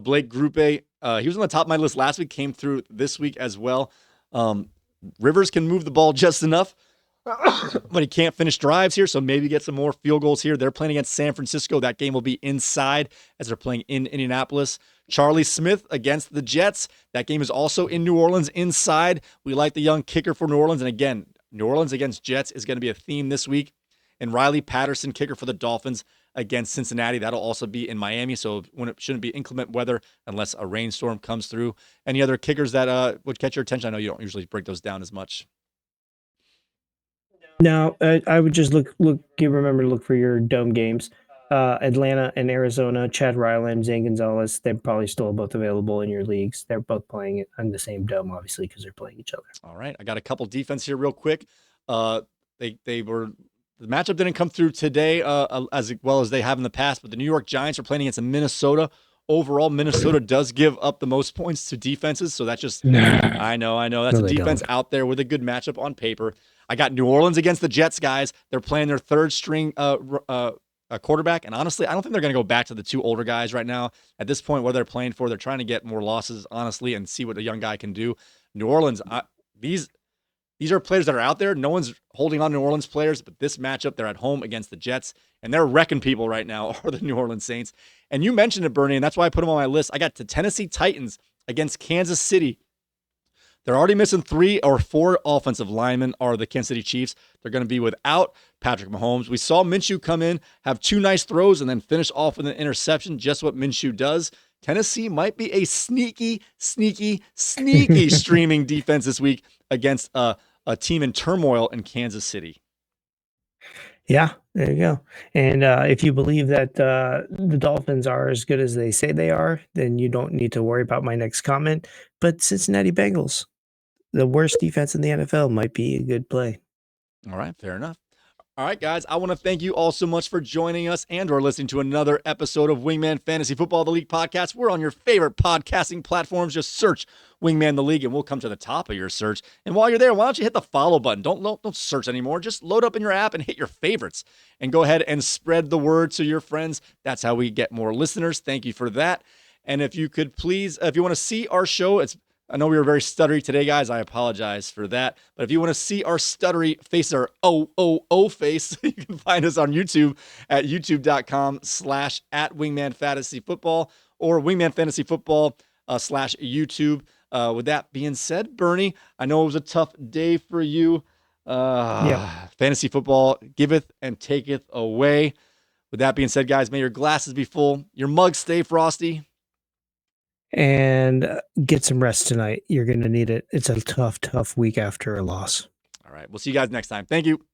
Blake Grupe He was on the top of my list last week, came through this week as well. Rivers can move the ball just enough, but he can't finish drives here, so maybe get some more field goals here. They're playing against San Francisco. That game will be inside as they're playing in Indianapolis. Charlie Smith against the Jets. That game is also in New Orleans inside. We like the young kicker for New Orleans. And again, New Orleans against Jets is going to be a theme this week. And Riley Patterson, kicker for the Dolphins against Cincinnati. That'll also be in Miami, so it shouldn't be inclement weather unless a rainstorm comes through. Any other kickers that would catch your attention? I know you don't usually break those down as much. No, I would just remember to look for your dome games. Atlanta and Arizona, Chad Ryland, Zane Gonzalez, they're probably still both available in your leagues. They're both playing it on the same dome, obviously, because they're playing each other. All right. I got a couple defense here real quick. The matchup didn't come through today as well as they have in the past, but the New York Giants are playing against Minnesota. Overall, Minnesota does give up the most points to defenses, so that's just I know. That's a defense out there with a good matchup on paper. I got New Orleans against the Jets, guys. They're playing their third string quarterback, and honestly, I don't think they're going to go back to the two older guys right now. At this point, what they're playing for, they're trying to get more losses, honestly, and see what a young guy can do. New Orleans, these are players that are out there. No one's holding on to New Orleans players, but this matchup, they're at home against the Jets, and they're wrecking people right now, are the New Orleans Saints. And you mentioned it, Bernie, and that's why I put them on my list. I got the Tennessee Titans against Kansas City. They're already missing 3 or 4 offensive linemen, are the Kansas City Chiefs. They're going to be without Patrick Mahomes. We saw Minshew come in, have 2 nice throws, and then finish off with an interception, just what Minshew does. Tennessee might be a sneaky streaming defense this week against a team in turmoil in Kansas City. Yeah, there you go. And if you believe that the Dolphins are as good as they say they are, then you don't need to worry about my next comment. But Cincinnati Bengals, the worst defense in the NFL, might be a good play. All right, fair enough. All right, guys, I want to thank you all so much for joining us and or listening to another episode of Wingman Fantasy Football, the League podcast. We're on your favorite podcasting platforms. Just search Wingman the League, and we'll come to the top of your search. And while you're there, why don't you hit the follow button? Don't search anymore. Just load up in your app and hit your favorites. And go ahead and spread the word to your friends. That's how we get more listeners. Thank you for that. And if you could please, if you want to see our show, I know we were very stuttery today, guys. I apologize for that. But if you want to see our stuttery face, our face, you can find us on YouTube at youtube.com/@wingmanfantasyfootball or wingmanfantasyfootball /YouTube. With that being said, Bernie, I know it was a tough day for you. Fantasy football giveth and taketh away. With that being said, guys, may your glasses be full, your mugs stay frosty. And get some rest tonight. You're going to need it. It's a tough week after a loss. All right. We'll see you guys next time. Thank you.